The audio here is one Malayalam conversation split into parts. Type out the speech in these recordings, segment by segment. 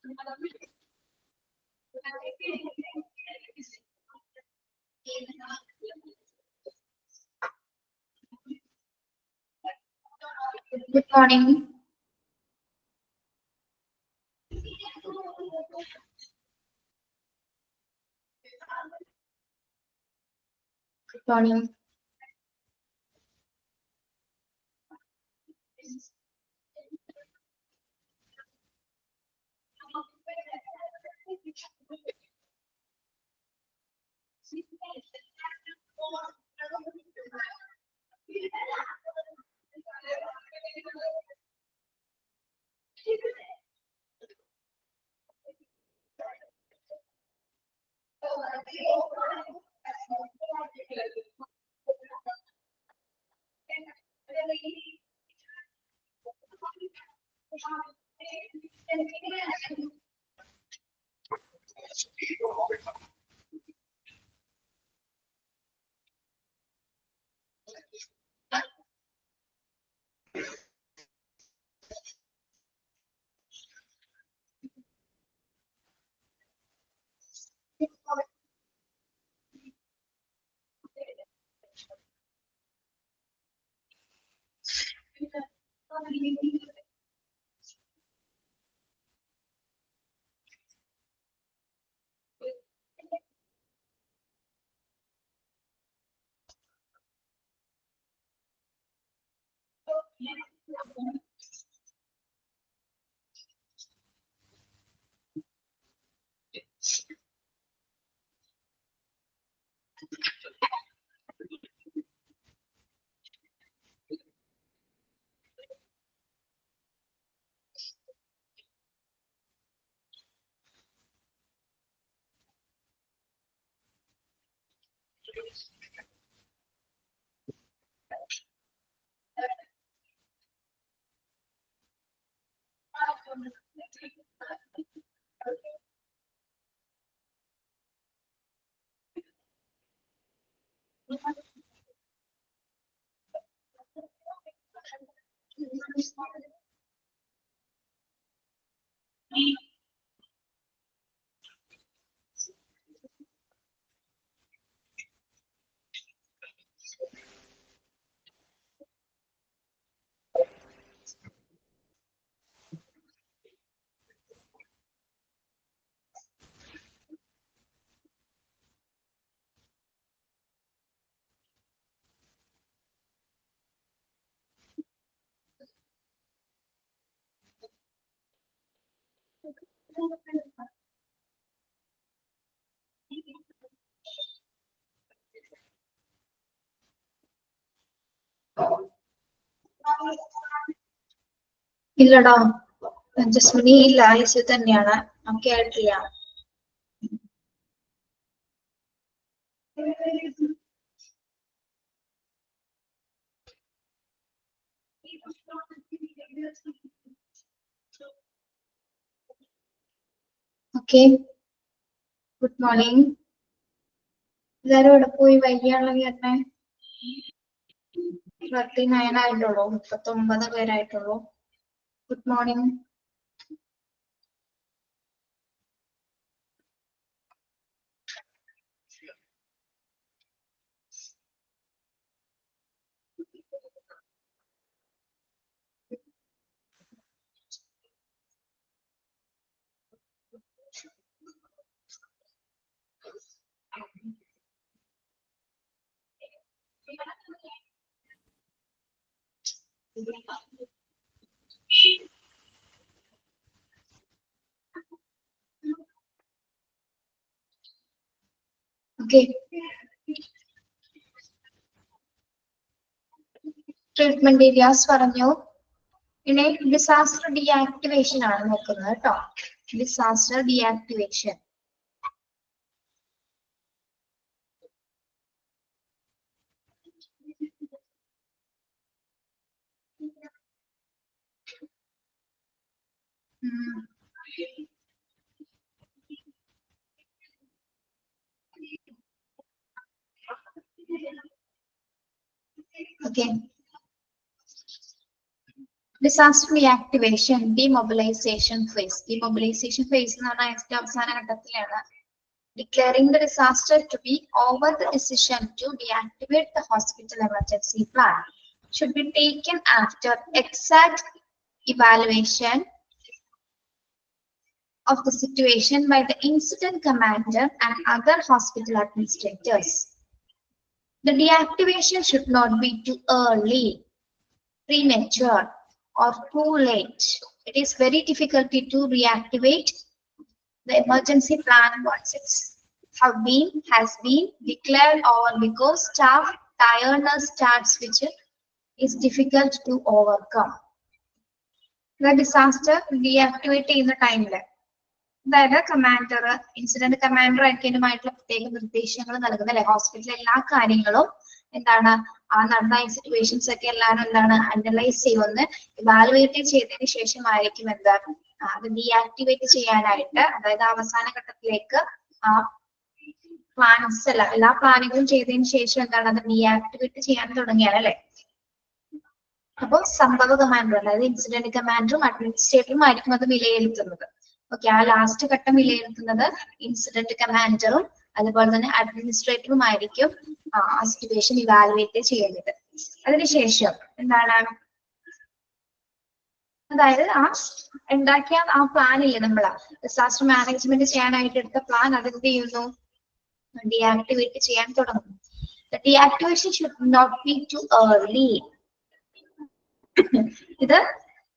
Good morning. Good morning. ഇല്ലടാ, ജസ്മിനി ഇല്ല, ഐസിയു തന്നെയാണ്. നമുക്ക് ആയിട്ടില്ല. Okay, good morning. എല്ലാരും ഇവിടെ പോയി? വൈകിയാണല്ലോ കേട്ടേ. 39 ആയിട്ടുള്ളൂ, 39 പേരായിട്ടുള്ളൂ. Good morning. Okay, treatment areas പറഞ്ഞു. ഇനി ഡിസാസ്റ്റർ ഡീആക്ടിവേഷൻ ആണ് നോക്കുന്നത് കേട്ടോ. Disaster deactivation. Okay, Disaster reactivation, demobilization phase. Demobilization phase എന്ന് പറഞ്ഞാൽ ഏറ്റവും അവസാന ഘട്ടത്തിലാണ്. Declaring the disaster to be over, the decision to deactivate the hospital emergency plan should be taken after exact evaluation of the situation by the incident commander and other hospital administrators. The deactivation should not be too early, premature, or too late. It is very difficult to reactivate the emergency plan once it has been declared over because staff tiredness starts, which is difficult to overcome. The disaster deactivate in the timeline. അതായത് കമാൻഡർ, ഇൻസിഡന്റ് കമാൻഡർ ആയിരിക്കുമായിട്ടുള്ള പ്രത്യേക നിർദ്ദേശങ്ങൾ നൽകുന്ന അല്ലെ ഹോസ്പിറ്റലിലെ എല്ലാ കാര്യങ്ങളും എന്താണ് ആ നടന്ന സിറ്റുവേഷൻസ് ഒക്കെ എല്ലാവരും എന്താണ് അനലൈസ് ചെയ്യുമെന്ന് ഇവാലുവേറ്റ് ചെയ്തതിന് ശേഷമായിരിക്കും എന്താണ് അത് ഡീആക്ടിവേറ്റ് ചെയ്യാനായിട്ട്, അതായത് അവസാന ഘട്ടത്തിലേക്ക് ആ പ്ലാൻസ് എല്ലാ പ്ലാനുകളും ചെയ്തതിന് ശേഷം എന്താണ് അത് ഡീആക്ടിവേറ്റ് ചെയ്യാൻ തുടങ്ങിയാണ് അല്ലെ. അപ്പോൾ സംഭവ കമാൻഡർ അതായത് ഇൻസിഡന്റ് കമാൻഡറും അഡ്മിനിസ്ട്രേറ്ററും ആയിരിക്കും അത് വിലയിരുത്തുന്നത്. ഓക്കെ, ആ ലാസ്റ്റ് ഘട്ടം വിലയിരുത്തുന്നത് ഇൻസിഡന്റ് കമാൻഡറും അതുപോലെ തന്നെ അഡ്മിനിസ്ട്രേറ്ററും ആയിരിക്കും ആ സിറ്റുവേഷൻ ഇവാലുവേറ്റ് ചെയ്യുന്നത്. അതിനുശേഷം എന്താണ് അതായത് ആ ഉണ്ടാക്കിയ ആ പ്ലാൻ ഇല്ലേ നമ്മള് ഡിസാസ്റ്റർ മാനേജ്മെന്റ് ചെയ്യാനായിട്ട് എടുത്ത പ്ലാൻ അതെന്ത് ചെയ്യുന്നു, ഡീആക്ടിവേറ്റ് ചെയ്യാൻ തുടങ്ങുന്നു. Deactivation should not be too early. ഇത്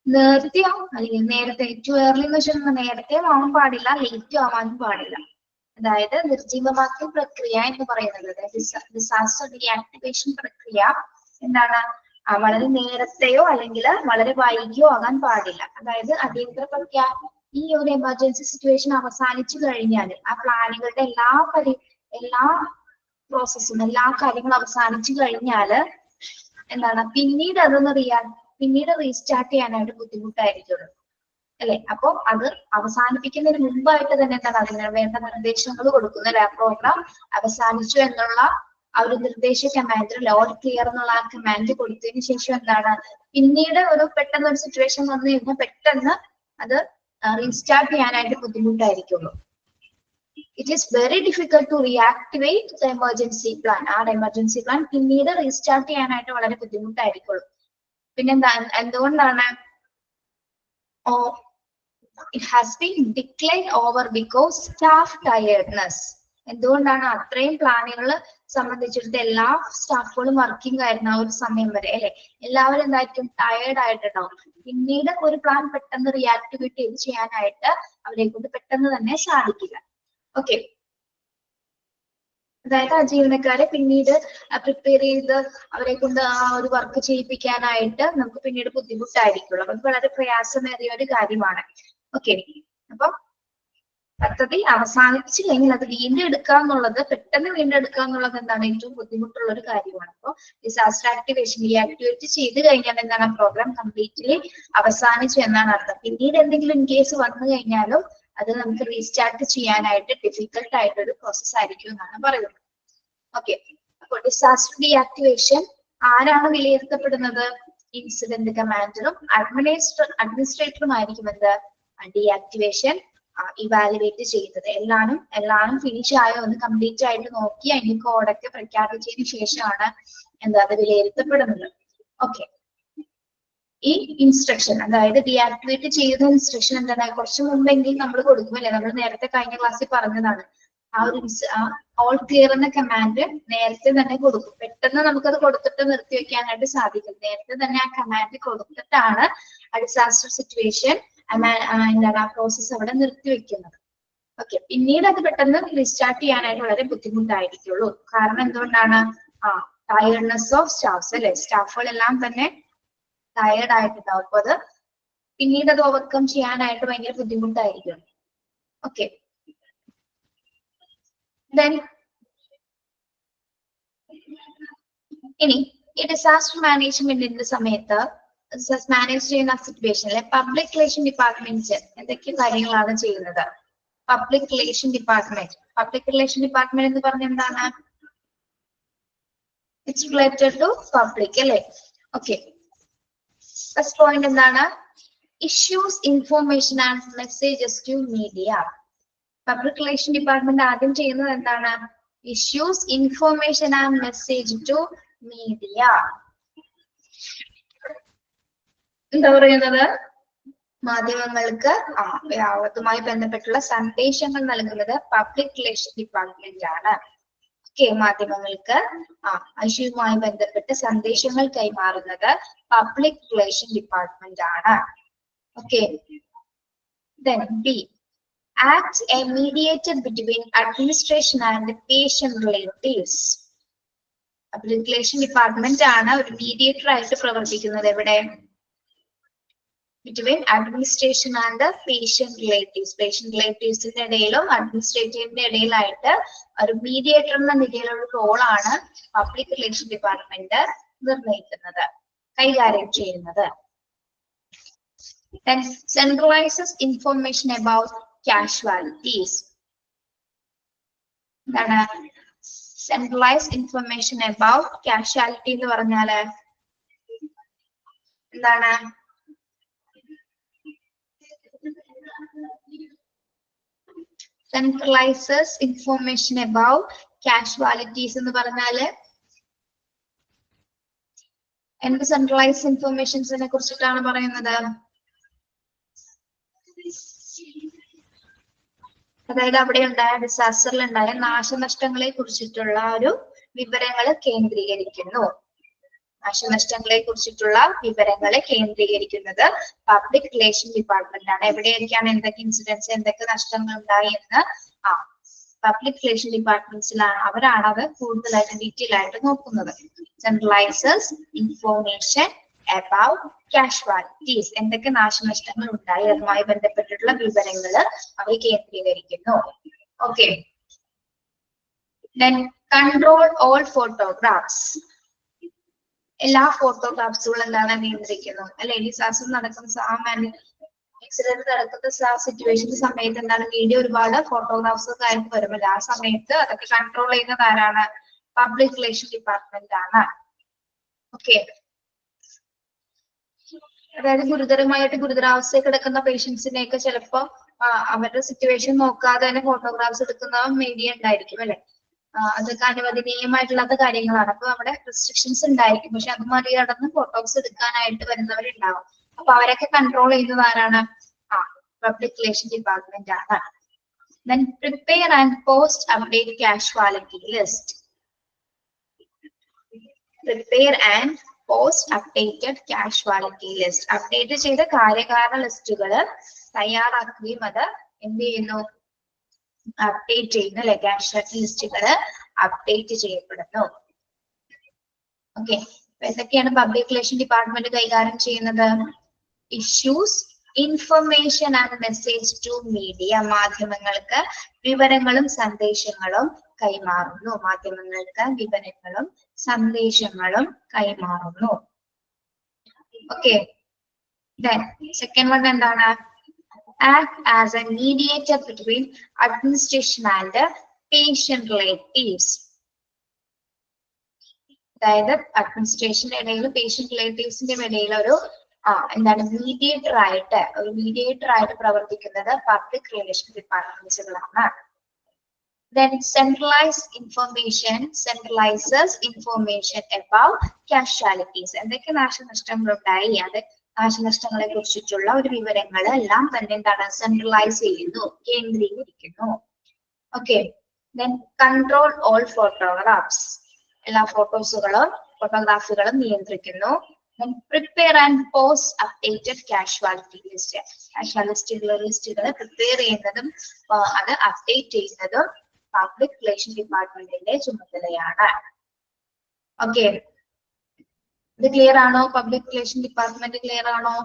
നേരത്തെയോ അല്ലെങ്കിൽ നേരത്തെ ടു ഏർലി എന്ന് വെച്ചാൽ നേരത്തെ ആവാൻ പാടില്ല, ലേറ്റും ആവാനും പാടില്ല. അതായത് നിർജീവമാക്കൽ പ്രക്രിയ എന്ന് പറയുന്നത് ഡിസാസ്റ്റർ ഡീആക്ടിവേഷൻ പ്രക്രിയ എന്താണ് വളരെ നേരത്തെയോ അല്ലെങ്കിൽ വളരെ വൈകിയോ ആകാൻ പാടില്ല. അതായത് അടിയന്തര പ്രക്രിയ ഈ ഒരു എമർജൻസി സിറ്റുവേഷൻ അവസാനിച്ചു കഴിഞ്ഞാൽ ആ പ്ലാനുകളുടെ എല്ലാ പ്രോസസ്സും എല്ലാ കാര്യങ്ങളും അവസാനിച്ചു കഴിഞ്ഞാല് എന്താണ് പിന്നീട് റീസ്റ്റാർട്ട് ചെയ്യാനായിട്ട് ബുദ്ധിമുട്ടായിരിക്കും അല്ലെ. അപ്പൊ അത് അവസാനിപ്പിക്കുന്നതിന് മുമ്പായിട്ട് തന്നെ എന്താണ് അതിന് വേണ്ട നിർദ്ദേശങ്ങൾ കൊടുക്കുന്നു അല്ലെ. ആ പ്രോഗ്രാം അവസാനിച്ചു എന്നുള്ള ആ ഒരു നിർദ്ദേശ കമാൻഡ് ലോഡ് ക്ലിയർ എന്നുള്ള ആ കമാൻഡ് കൊടുത്തതിന് ശേഷം എന്താണ് പിന്നീട് ഒരു പെട്ടെന്ന് ഒരു സിറ്റുവേഷൻ വന്നു കഴിഞ്ഞാൽ പെട്ടെന്ന് അത് റീസ്റ്റാർട്ട് ചെയ്യാനായിട്ട് ബുദ്ധിമുട്ടായിരിക്കുള്ളൂ. It is very difficult to reactivate the emergency plan. ആ എമർജൻസി പ്ലാൻ പിന്നീട് റീസ്റ്റാർട്ട് ചെയ്യാനായിട്ട് വളരെ ബുദ്ധിമുട്ടായിരിക്കുള്ളൂ. പിന്നെന്താ എന്തുകൊണ്ടാണ് it has been declared over because staff tiredness. എന്തുകൊണ്ടാണ് അത്രയും പ്ലാനുകൾ സംബന്ധിച്ചിടത്ത് എല്ലാ സ്റ്റാഫുകളും വർക്കിംഗ് ആയിരുന്നു ആ ഒരു സമയം വരെ അല്ലെ. എല്ലാവരും എന്തായിരിക്കും ടയേർഡ് ആയിട്ടുണ്ടാവും. പിന്നീട് ഒരു പ്ലാൻ പെട്ടെന്ന് റിയാക്ടിവേറ്റ് ചെയ്ത് ചെയ്യാനായിട്ട് അവരെ കൊണ്ട് പെട്ടെന്ന് തന്നെ സാധിക്കില്ല. ഓക്കെ, അതായത് ആ ജീവനക്കാരെ പിന്നീട് പ്രിപ്പയർ ചെയ്ത് അവരെ കൊണ്ട് ആ ഒരു വർക്ക് ചെയ്യിപ്പിക്കാനായിട്ട് നമുക്ക് പിന്നീട് ബുദ്ധിമുട്ടായിരിക്കുള്ളൂ. അത് വളരെ പ്രയാസമേറിയ ഒരു കാര്യമാണ്. ഓക്കെ, അപ്പം പദ്ധതി അവസാനിപ്പിച്ചു കഴിഞ്ഞാൽ അത് വീണ്ടും പെട്ടെന്ന് വീണ്ടും എടുക്കുക എന്നുള്ളത് എന്താണ് ഏറ്റവും ബുദ്ധിമുട്ടുള്ള ഒരു കാര്യമാണ്. അപ്പോൾ ഡിസാസ്റ്റർ ആക്ടിവേഷൻ ഡീആക്ടിവേറ്റ് ചെയ്ത് കഴിഞ്ഞാൽ എന്താണ് പ്രോഗ്രാം കംപ്ലീറ്റ്ലി അവസാനിച്ചു എന്നാണ് അർത്ഥം. പിന്നീട് എന്തെങ്കിലും ഇൻ കേസ് വന്നു കഴിഞ്ഞാലും അത് നമുക്ക് റീസ്റ്റാർട്ട് ചെയ്യാനായിട്ട് ഡിഫിക്കൽട്ട് ആയിട്ടൊരു പ്രോസസ് ആയിരിക്കും എന്നാണ് പറയുന്നത്. ഓക്കെ, അപ്പോൾ ഡിസാസ്റ്റർ ഡീആക്ടിവേഷൻ ആരാണ് വിലയിരുത്തപ്പെടുന്നത്? ഇൻസിഡന്റ് കമാൻഡറും അഡ്മിനിസ്ട്രേറ്ററും ആയിരിക്കും എന്ത് ഡീആക്ടിവേഷൻ ഇവാലുവേറ്റ് ചെയ്യുന്നത്. എല്ലാം ഫിനിഷ് ആയോ ഒന്ന് കംപ്ലീറ്റ് ആയിട്ട് നോക്കി അതിന്റെ കോഡൊക്കെ പ്രഖ്യാപിച്ചതിന് ശേഷമാണ് എന്താ അത് വിലയിരുത്തപ്പെടുന്നത്. ഓക്കെ, ഈ ഇൻസ്ട്രക്ഷൻ അതായത് ഡീആക്ടിവേറ്റ് ചെയ്യുന്ന ഇൻസ്ട്രക്ഷൻ എന്താണ് കുറച്ച് മുമ്പെങ്കിലും നമ്മൾ കൊടുക്കുമല്ലേ. നമ്മൾ നേരത്തെ കഴിഞ്ഞ ക്ലാസ്സിൽ പറഞ്ഞതാണ് ആ ഒരു ഓൾ ക്ലിയർ എന്ന കമാൻഡ് നേരത്തെ തന്നെ കൊടുക്കും. പെട്ടെന്ന് നമുക്കത് കൊടുത്തിട്ട് നിർത്തി വെക്കാനായിട്ട് സാധിക്കും. നേരത്തെ തന്നെ ആ കമാൻഡ് കൊടുത്തിട്ടാണ് ആ ഡിസാസ്റ്റർ സിറ്റുവേഷൻ എന്താണ് ആ പ്രോസസ് അവിടെ നിർത്തിവെക്കുന്നത്. ഓക്കെ, പിന്നീട് അത് പെട്ടെന്ന് റീസ്റ്റാർട്ട് ചെയ്യാനായിട്ട് വളരെ ബുദ്ധിമുട്ടായിരിക്കുള്ളൂ. കാരണം എന്തുകൊണ്ടാണ് ടയർഡ്നെസ് ഓഫ് സ്റ്റാഫ്സ് അല്ലെ. സ്റ്റാഫുകളെല്ലാം തന്നെ ടയർഡ് ആയിട്ടുണ്ടാവും. അപ്പൊ അത് പിന്നീട് അത് ഓവർകം ചെയ്യാനായിട്ട് ഭയങ്കര ബുദ്ധിമുട്ടായിരിക്കും. ഓക്കെ, ഇനി ഈ ഡിസാസ്റ്റർ മാനേജ്മെന്റിന്റെ സമയത്ത് മാനേജ് ചെയ്യുന്ന സിറ്റുവേഷനിലെ പബ്ലിക് റിലേഷൻ ഡിപ്പാർട്ട്മെന്റ് എന്തൊക്കെ കാര്യങ്ങളാണ് ചെയ്യുന്നത്? പബ്ലിക് റിലേഷൻ ഡിപ്പാർട്ട്മെന്റ് എന്ന് പറഞ്ഞ എന്താണ്? ഇറ്റ്സ് റിലേറ്റഡ് ടു പബ്ലിക് അല്ലെ. ഓക്കെ, ഫസ്റ്റ് പോയിന്റ് എന്താണ്? Issues information and messages to media. Public relation department ആദ്യം ചെയ്യുന്നത് എന്താണ്? ഇഷ്യൂസ് ഇൻഫോർമേഷൻ ആൻഡ് മെസ്സേജ് ടു മീഡിയ. എന്താ പറയുന്നത്? മാധ്യമങ്ങൾക്ക് അതുമായി ബന്ധപ്പെട്ടുള്ള സന്ദേശങ്ങൾ നൽകുന്നത് പബ്ലിക് റിലേഷൻ ഡിപ്പാർട്ട്മെന്റ് ആണ്. ഓക്കെ, മാധ്യമങ്ങൾക്ക് ഇഷ്യൂവുമായി ബന്ധപ്പെട്ട് സന്ദേശങ്ങൾ കൈമാറുന്നത് പബ്ലിക് റിലേഷൻ ഡിപ്പാർട്ട്മെന്റ് ആണ്. Okay, then B, act a mediator between administration and patient relatives. Public relation department ആണ് ഒരു മീഡിയേറ്റർ ആയിട്ട് പ്രവർത്തിക്കുന്നത്. എവിടെ? Between administration and patient relatives. Patient റിലേറ്റീവ്സിന്റെ ഇടയിലും അഡ്മിനിസ്ട്രേറ്റീവിന്റെ ഇടയിലായിട്ട് ഒരു മീഡിയേറ്റർ എന്ന നിലയിലുള്ള റോളാണ് പബ്ലിക് റിലേഷൻ ഡിപ്പാർട്ട്മെന്റ് നിർവഹിക്കുന്നത്, കൈകാര്യം ചെയ്യുന്നത്. Then centralizes information about casualties. എന്താണ് centralized information about casualty എന്ന് പറഞ്ഞാല് എന്താണ്? Centralizes information about casualties എന്ന് പറഞ്ഞാല് എന്ത് സെൻട്രലൈസ് ഇൻഫർമേഷൻസിനെ കുറിച്ചിട്ടാണ് പറയുന്നത്? അതായത് അവിടെ ഉണ്ടായ ഡിസാസ്റ്ററിൽ ഉണ്ടായ നാശനഷ്ടങ്ങളെ കുറിച്ചിട്ടുള്ള ഒരു വിവരങ്ങൾ കേന്ദ്രീകരിക്കുന്നു. നാശനഷ്ടങ്ങളെ കുറിച്ചിട്ടുള്ള വിവരങ്ങളെ കേന്ദ്രീകരിക്കുന്നത് പബ്ലിക് റിലേഷൻ ഡിപ്പാർട്ട്മെന്റ് ആണ്. എവിടെയൊക്കെയാണ് എന്തൊക്കെ ഇൻസിഡൻസ്, എന്തൊക്കെ നഷ്ടങ്ങൾ ഉണ്ടായി എന്ന് പബ്ലിക് റിലേഷൻ ഡിപ്പാർട്ട്മെന്റ്സിലാണ്, അവരാണ് അത് കൂടുതലായിട്ട് ഡീറ്റെയിൽ ആയിട്ട് നോക്കുന്നത്. സെൻട്രലൈസസ് ഇൻഫോർമേഷൻ അബൌട്ട് കാഷ്വാലിറ്റീസ്, എന്തൊക്കെ നാശനഷ്ടങ്ങൾ ഉണ്ടായി അതുമായി ബന്ധപ്പെട്ടിട്ടുള്ള വിവരങ്ങൾ അവർ കേന്ദ്രീകരിക്കുന്നു. Okay, then control all photographs. എല്ലാ ഫോട്ടോഗ്രാഫ്സുകളും എന്താണ് നിയന്ത്രിക്കുന്നു അല്ലെ? ഡിസാസ്റ്റർ നടക്കുന്ന ആക്സിഡന്റ് നടക്കുന്ന സിറ്റുവേഷൻ സമയത്ത് എന്താണ് വീഡിയോ ഒരുപാട് ഫോട്ടോഗ്രാഫ്സ് കാര്യങ്ങൾ വരുമല്ലോ, ആ സമയത്ത് അതൊക്കെ കൺട്രോൾ ചെയ്യുന്നത് ആരാണ്? പബ്ലിക് റിലേഷൻ ഡിപ്പാർട്ട്മെന്റ് ആണ്. ഓക്കെ, അതായത് ഗുരുതരാവസ്ഥയിൽ കിടക്കുന്ന പേഷ്യൻസിനെയൊക്കെ ചിലപ്പോ അവരുടെ സിറ്റുവേഷൻ നോക്കാതെ തന്നെ ഫോട്ടോഗ്രാഫ്സ് എടുക്കുന്ന മീഡിയ ഉണ്ടായിരിക്കും അല്ലെ? അതൊക്കെ അനുവദനീയമായിട്ടുള്ള കാര്യങ്ങളാണ്. അപ്പൊ അവിടെ റെസ്ട്രിക്ഷൻസ് ഉണ്ടായിരിക്കും, പക്ഷെ അത് മറികടന്ന് ഫോട്ടോസ് എടുക്കാനായിട്ട് വരുന്നവരുണ്ടാവും. അപ്പൊ അവരൊക്കെ കൺട്രോൾ ചെയ്യുന്നത് ആരാണ്? പബ്ലിക് റിലേഷൻ ഡിപ്പാർട്ട്മെന്റ് ആണ്. Then prepare and post update casualty list. Prepare and post updated casualty list. Update ചെയ്ത കാര്യകാരണ ലിസ്റ്റുകൾ തയ്യാറാക്കുകയും അത് എന്ത് ചെയ്യുന്നു? അപ്ഡേറ്റ് ചെയ്യുന്നു അല്ലെ? കാഷ്വാലിറ്റി ലിസ്റ്റുകൾ അപ്ഡേറ്റ് ചെയ്യപ്പെടുന്നു. ഓക്കെ, എന്തൊക്കെയാണ് പബ്ലിക് റിലേഷൻ ഡിപ്പാർട്ട്മെന്റ് കൈകാര്യം ചെയ്യുന്നത്? Issues information and message to media. മാധ്യമങ്ങൾക്ക് വിവരങ്ങളും സന്ദേശങ്ങളും കൈമാറുന്നു. മാധ്യമങ്ങൾക്ക് വിവരങ്ങളും സന്ദേശങ്ങളും കൈമാറുന്നു. ഓക്കെ, സെക്കൻഡ് വൺ എന്താണ്? Act as a mediator between administration and patient relatives. അതായത് അഡ്മിനിസ്ട്രേഷന്റെ ഇടയിൽ പേഷ്യന്റ് റിലേറ്റീവ്സിന്റെ ഇടയിൽ ഒരു എന്താണ് മീഡിയേറ്റർ ആയിട്ട് പ്രവർത്തിക്കുന്നത് പബ്ലിക് റിലേഷൻ ഡിപ്പാർട്ട്മെന്റ്സുകളാണ്. Then centralizes information about casualties. എന്തൊക്കെ നാശനഷ്ടങ്ങൾ ഉണ്ടായി, അത് നാശനഷ്ടങ്ങളെ കുറിച്ചിട്ടുള്ള ഒരു വിവരങ്ങൾ എല്ലാം തന്നെ എന്താണ്? സെൻട്രലൈസ് ചെയ്യുന്നു, കേന്ദ്രീകരിക്കുന്നു. Okay, then control all photographs. എല്ലാ ഫോട്ടോഗ്രാഫുകളും നിയന്ത്രിക്കുന്നു. Then prepare and post updated casualty list. ലിസ്റ്റുകൾ പ്രിപ്പയർ ചെയ്യുന്നതും അത് അപ്ഡേറ്റ് ചെയ്യുന്നതും പബ്ലിക് റിലേഷൻ ഡിപ്പാർട്ട്മെന്റിന്റെ ചുമതലയാണ്. ഓക്കെ, ഇത് ക്ലിയർ ആണോ? പബ്ലിക് റിലേഷൻ ഡിപ്പാർട്ട്മെന്റ് ക്ലിയർ ആണോ?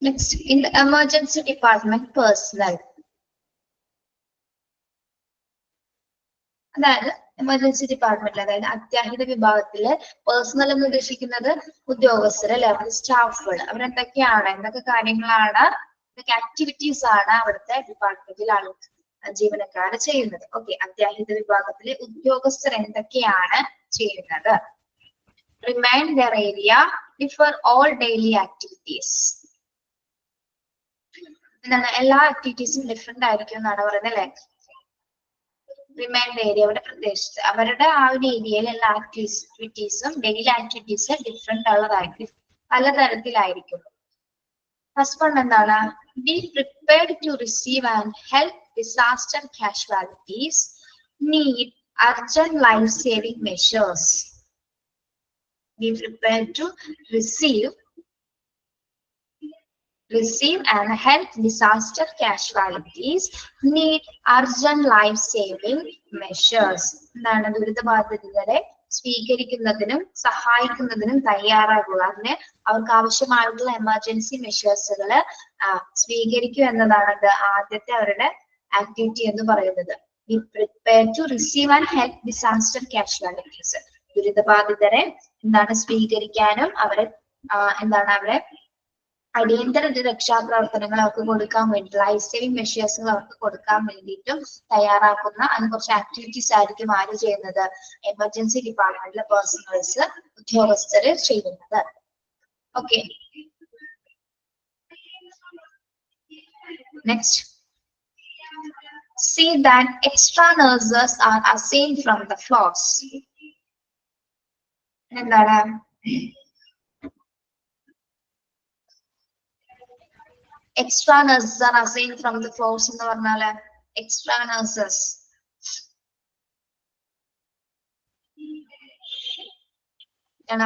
Next, in the emergency department personnel. അതായത് എമർജൻസി ഡിപ്പാർട്ട്മെന്റിൽ, അതായത് അത്യാഹിത വിഭാഗത്തില് പേഴ്സണൽ എന്ന് ഉദ്ദേശിക്കുന്നത് ഉദ്യോഗസ്ഥർ അല്ലെ, അവരുടെ സ്റ്റാഫുകൾ. അവരെന്തൊക്കെയാണ്, എന്തൊക്കെ കാര്യങ്ങളാണ് ഇതൊക്കെ ആക്ടിവിറ്റീസ് ആണ് അവിടുത്തെ ഡിപ്പാർട്ട്മെന്റിൽ ജീവനക്കാർ ചെയ്യുന്നത്. ഓക്കെ, അത്യാഹിത വിഭാഗത്തിലെ ഉദ്യോഗസ്ഥർ എന്തൊക്കെയാണ് ചെയ്യുന്നത്? Remain their area, defer all daily activities. എന്താണ് എല്ലാ ആക്ടിവിറ്റീസും ഡിഫറെന്റ് ആയിരിക്കും എന്നാണ് പറയുന്നത് അല്ലെ. റിമൈൻഡ് ഏരിയയുടെ പ്രദേശത്ത് അവരുടെ ആ ഒരു ഏരിയയിൽ എല്ലാ ആക്ടിവിറ്റീസും ഡെയിലി ആക്ടിവിറ്റീസ് ഡിഫറെന്റ് ഉള്ളതായിരിക്കും, പലതരത്തിലായിരിക്കും. ഫസ്റ്റ് വൺ എന്താണ്? Be prepared to receive and help disaster casualties, need urgent life saving measures. Be prepared to receive and help disaster casualties, need urgent life-saving measures. എന്താണ്? ദുരിതബാധിതരെ സ്വീകരിക്കുന്നതിനും സഹായിക്കുന്നതിനും തയ്യാറാകുക, അതിന് അവർക്ക് ആവശ്യമായിട്ടുള്ള എമർജൻസി മെഷേഴ്സുകൾ സ്വീകരിക്കുക എന്നതാണ് ആദ്യത്തെ അവരുടെ ആക്ടിവിറ്റി എന്ന് പറയുന്നത്. Be prepared to receive and help disaster casualties. ദുരിതബാധിതരെ എന്താണ് സ്വീകരിക്കാനും അവരെ അവരെ അടിയന്തര രക്ഷാപ്രവർത്തനങ്ങൾ അവർക്ക് കൊടുക്കാൻ വേണ്ടി, ലൈഫ് സേവിംഗ് മെഷേഴ്സുകൾ അവർക്ക് കൊടുക്കാൻ വേണ്ടിയിട്ടും തയ്യാറാക്കുന്ന അതിന് കുറച്ച് ആക്ടിവിറ്റീസ് ആയിരിക്കും ആര് ചെയ്യുന്നത്? എമർജൻസി ഡിപ്പാർട്ട്മെന്റിലെ പേഴ്സണൽസ്, ഉദ്യോഗസ്ഥര് ചെയ്യുന്നത്. Okay, next, see that extra nurses are assigned from the floors. എന്താണ്? Extra nurses are assigned from the floors എന്ന് പറഞ്ഞാല് എക്സ്ട്രാ നഴ്സസ്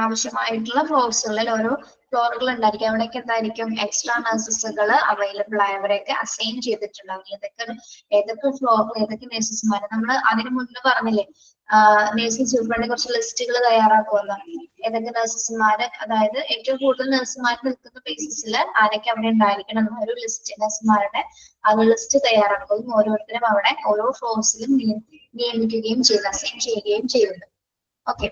ആവശ്യമായിട്ടുള്ള ഫ്ലോർസുകളിൽ ഓരോ ഫ്ലോറുകൾ ഉണ്ടായിരിക്കും. അവിടേക്ക് എന്തായിരിക്കും? എക്സ്ട്രാ നഴ്സസുകൾ അവൈലബിൾ ആയവരെയൊക്കെ അസൈൻ ചെയ്തിട്ടുണ്ടാവും. ഏതൊക്കെ ഫ്ലോറിൽ ഏതൊക്കെ നഴ്സസ്മാരെ നമ്മൾ അതിന് മുന്നേ പറഞ്ഞില്ലേ, നഴ്സിംഗ് സൂപ്രണ്ടിനെ കുറച്ച് ലിസ്റ്റുകൾ തയ്യാറാക്കുമല്ലോ. ഏതൊക്കെ നഴ്സസ്മാര്, അതായത് ഏറ്റവും കൂടുതൽ നഴ്സുമാർ നിൽക്കുന്ന പ്ലേസസിൽ ആരൊക്കെ അവിടെ ഉണ്ടായിരിക്കണം എന്ന ഒരു ലിസ്റ്റ്, നഴ്സുമാരുടെ ആ ലിസ്റ്റ് തയ്യാറാക്കുകയും ഓരോരുത്തരും അവിടെ ഓരോ ഫ്ലോർസിലും നിയമിക്കുകയും ചെയ്യുന്നു, അസൈൻ ചെയ്യുകയും ചെയ്യുന്നു. ഓക്കെ,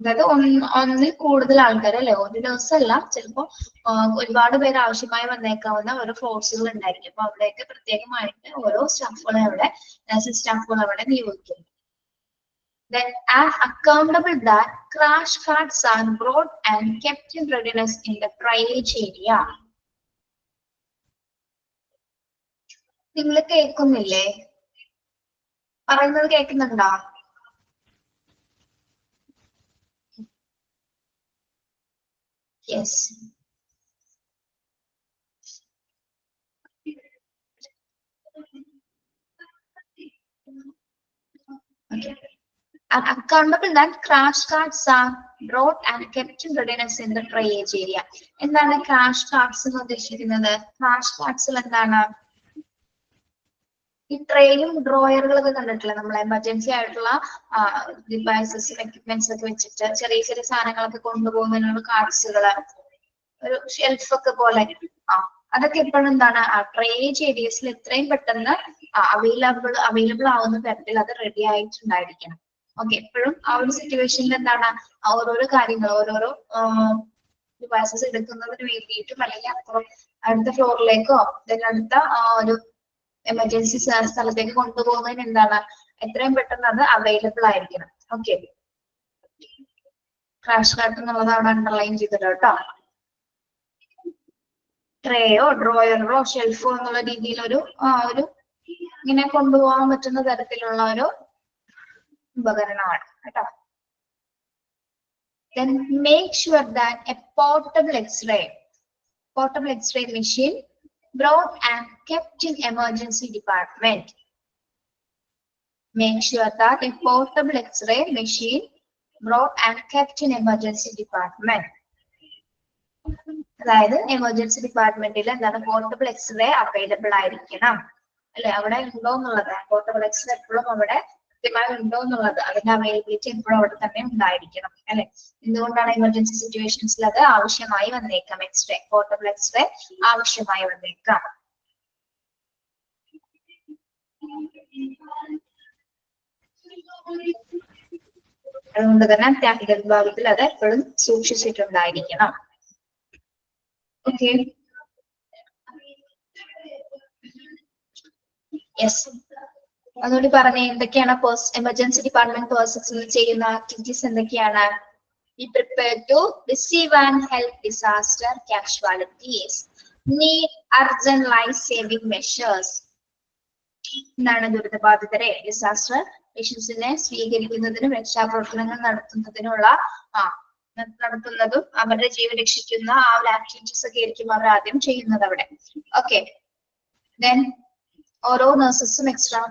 അതായത് ഒന്നിൽ കൂടുതൽ ആൾക്കാർ അല്ലെ, ഒരു ദിവസം അല്ല, ചിലപ്പോ ഒരുപാട് പേര് ആവശ്യമായി വന്നേക്കാവുന്ന ഓരോ ഫോഴ്സുകൾ ഉണ്ടായിരിക്കും. അപ്പൊ അവിടെയൊക്കെ പ്രത്യേകമായിട്ട് ഓരോ സ്റ്റാഫുകളെ അവിടെ, നഴ്സിംഗ് സ്റ്റാഫുകൾ അവിടെ നിയോഗിക്കുന്നു. Then as accountable that crash carts are brought and kept in readiness in the triage area. നിങ്ങൾ കേൾക്കുന്നില്ലേ? പറയുന്നത് കേൾക്കുന്നുണ്ടോ? Yes. Okay. And accountable that crash carts are brought and kept in readiness in the triage area. എന്താണ് ക്രാഷ് കാർട്സ് എന്ന് ഉദ്ദേശിക്കുന്നത്? ക്രാഷ് കാർട്സിൽ എന്താണ്? ഈ ട്രെയിനും ഡ്രോയറുകളൊക്കെ കണ്ടിട്ടില്ല നമ്മൾ? എമർജൻസി ആയിട്ടുള്ള ഡിവൈസസും എക്യുപ്മെന്റ്സ് ഒക്കെ വെച്ചിട്ട് ചെറിയ ചെറിയ സാധനങ്ങളൊക്കെ കൊണ്ടുപോകുന്നതിനുള്ള കാർട്സുകള്, ഒരു ഷെൽഫൊക്കെ പോലെ. അതൊക്കെ എപ്പോഴും എന്താണ് ട്രേജ് ഏരിയസിൽ എത്രയും പെട്ടെന്ന് അവൈലബിൾ ആവുന്ന തരത്തിൽ അത് റെഡി ആയിട്ടുണ്ടായിരിക്കണം. ഓക്കെ, എപ്പോഴും ആ ഒരു സിറ്റുവേഷനിൽ എന്താണ് ഓരോരോ കാര്യങ്ങൾ, ഓരോരോ ഡിവൈസസ് എടുക്കുന്നതിന് വേണ്ടിയിട്ടും അല്ലെങ്കിൽ അപ്പുറം അടുത്ത ഫ്ലോറിലേക്കോ അടുത്ത ഒരു എമർജൻസി സ്ഥലത്തേക്ക് കൊണ്ടുപോകുന്നതിന് എന്താണ് എത്രയും പെട്ടെന്ന് അത് അവൈലബിൾ ആയിരിക്കണം. ഓക്കെ, ക്രാഷ് കാർട്ട് എന്നുള്ളത് അവിടെ അണ്ടർലൈൻ ചെയ്തിട്ട് കേട്ടോ. ട്രേയോ ഡ്രോയറോ ഷെൽഫോ എന്നുള്ള രീതിയിൽ ഒരു ഇങ്ങനെ കൊണ്ടുപോകാൻ പറ്റുന്ന തരത്തിലുള്ള ഒരു ഉപകരണമാണ് കേട്ടോ. Then make sure that a portable X-ray machine brought and kept in emergency department. Make sure that a portable X-ray machine brought and kept in emergency department. അതായത് എമർജൻസി ഡിപ്പാർട്ട്മെന്റിൽ എന്താണ് പോർട്ടബിൾ എക്സ്റേ അവൈലബിൾ ആയിരിക്കണം അല്ലെ? അവിടെ ഉണ്ടോ എന്നുള്ളത്, പോർട്ടബിൾ എക്സ്റേ എപ്പോഴും അവിടെ കൃത്യമായി ഉണ്ടോ എന്നുള്ളത്, അതിന്റെ അവൈലബിലിറ്റി എപ്പോഴും അവിടെ തന്നെ ഉണ്ടായിരിക്കണം അല്ലെ? എന്തുകൊണ്ടാണ് എമർജൻസി സിറ്റുവേഷൻസിൽ അത് ആവശ്യമായി വന്നേക്കാം. എക്സ്റേ, പോർട്ടബിൾ എക്സ്റേ ആവശ്യമായി വന്നേക്കാം. അതുകൊണ്ട് തന്നെ അത്യാഹിത വിഭാഗത്തിൽ അത് എപ്പോഴും സൂക്ഷിച്ചിട്ടുണ്ടായിരിക്കണം. Okay. Yes. അതുകൊണ്ട് പറഞ്ഞേ എന്തൊക്കെയാണ് എമർജൻസി ഡിപ്പാർട്ട്മെന്റ് പേഴ്സൺസിൽ ചെയ്യുന്ന ആക്ടിവിറ്റീസ് എന്തൊക്കെയാണ്? Be prepared to receive and help disaster casualties. Need urgent life-saving measures. എന്താണ് ദുരിതബാധിതരെ ഡിസാസ്റ്റർ പേഷ്യൻസിനെ സ്വീകരിക്കുന്നതിനും രക്ഷാപ്രവർത്തനങ്ങൾ നടത്തുന്നതിനുള്ള നടത്തുന്നതും അവരുടെ ജീവൻ രക്ഷിക്കുന്ന ആ ഒരു ആക്ടിവിറ്റീസ് ഒക്കെ ആയിരിക്കും അവർ ആദ്യം ചെയ്യുന്നത് അവിടെ. ഓക്കെ. ദെൻ ഓരോ നഴ്സസും എക്സ്ട്രാ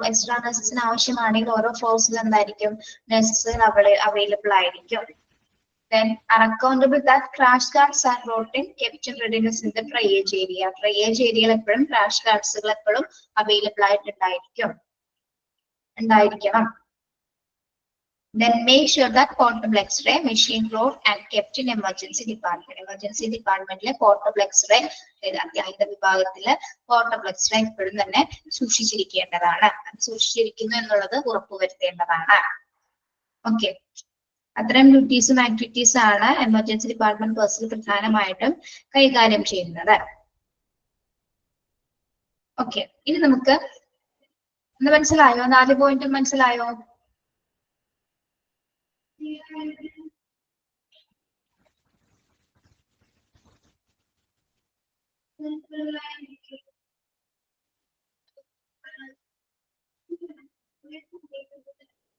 നഴ്സസിന് ആവശ്യമാണെങ്കിൽ ഓരോ ഫ്ലോർസിൽ എന്തായിരിക്കും നഴ്സസ് അവൈലബിൾ ആയിരിക്കും. Then are accountable that crash guards are routing kept in readiness in the triage area. Triage area എപ്പോഴും crash guards എപ്പോഴും available ആയിട്ടുണ്ടായിരിക്കണം. Then make sure that portable X-ray machine brought and kept in emergency department. Emergency department portable X-ray അത്യാഹിത വിഭാഗത്തില് portable X-ray എപ്പോഴും തന്നെ സൂക്ഷിച്ചിരിക്കേണ്ടതാണ്. സൂക്ഷിച്ചിരിക്കുന്നു എന്നുള്ളത് ഉറപ്പുവരുത്തേണ്ടതാണ്. ഓക്കെ. അത്തരം ഡ്യൂട്ടീസും ആക്ടിവിറ്റീസ് ആണ് എമർജൻസി ഡിപ്പാർട്ട്മെന്റ് പേഴ്സണൽ പ്രധാനമായിട്ടും കൈകാര്യം ചെയ്യുന്നത്. ഓക്കെ. ഇനി നമുക്ക് ഒന്ന് മനസ്സിലായോ? 4 പോയിന്റും മനസ്സിലായോ?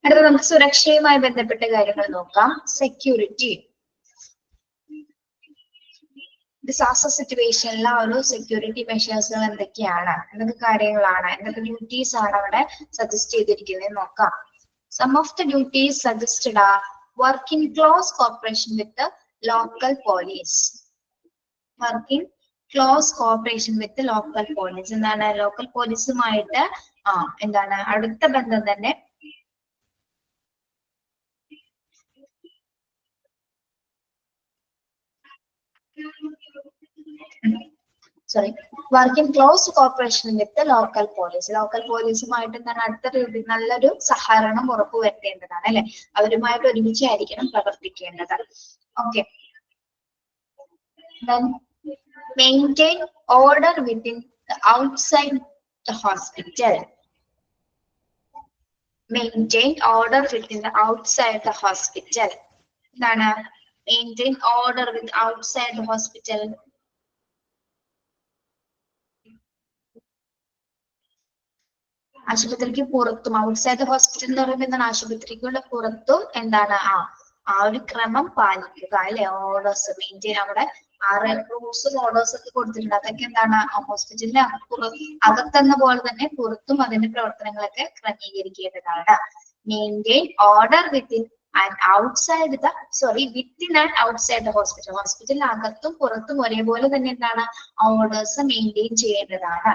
അടുത്ത നമുക്ക് സുരക്ഷയുമായി ബന്ധപ്പെട്ട കാര്യങ്ങൾ നോക്കാം. സെക്യൂരിറ്റി. ഡിസാസ്റ്റർ സിറ്റുവേഷനിൽ ആ ഒരു സെക്യൂരിറ്റി മെഷേഴ്സുകൾ എന്തൊക്കെയാണ്, എന്തൊക്കെ കാര്യങ്ങളാണ്, എന്തൊക്കെ ഡ്യൂട്ടീസ് ആണ് അവിടെ സജസ്റ്റ് ചെയ്തിരിക്കുന്നത് നോക്കാം. Some of the duties suggested are work in close cooperation with the local police. Work in close cooperation with the local police. എന്താണ് ലോക്കൽ പോലീസുമായിട്ട് എന്താണ് അടുത്ത ബന്ധം തന്നെ work in close cooperation with the local police. Local പോലീസുമായിട്ട് എന്താണ് അടുത്ത നല്ലൊരു സഹകരണം ഉറപ്പുവരുത്തേണ്ടതാണ് അല്ലെ, അവരുമായിട്ട് ഒരുമിച്ചായിരിക്കണം പ്രവർത്തിക്കേണ്ടത്. ഓക്കെ. Then maintain order within the outside the hospital. Maintain order within the outside the hospital. എന്താണ് maintain order with outside the hospital? ആശുപത്രിക്ക് പുറത്തും ഔട്ട്സൈഡ് ഹോസ്പിറ്റൽ എന്ന് പറയുമ്പോൾ എന്താണ് ആശുപത്രിക്കുള്ള പുറത്തും എന്താണ് ആ ഒരു ക്രമം പാലിക്കുക അല്ലെ. ഓർഡേഴ്സ് മെയിൻറ്റെയിൻ അവിടെ റൂൾസും ഓർഡേഴ്സ് ഒക്കെ കൊടുത്തിട്ടുണ്ട്. അതൊക്കെ എന്താണ് ഹോസ്പിറ്റലിന്റെ അകത്തെന്ന പോലെ തന്നെ പുറത്തും അതിന്റെ പ്രവർത്തനങ്ങളൊക്കെ ക്രമീകരിക്കേണ്ടതാണ്. Maintain order within and outside within and outside the hospital. ഹോസ്പിറ്റലിന് അകത്തും പുറത്തും ഒരേപോലെ തന്നെ എന്താണ് ഓർഡേഴ്സ് മെയിൻറ്റെയിൻ ചെയ്യേണ്ടതാണ്.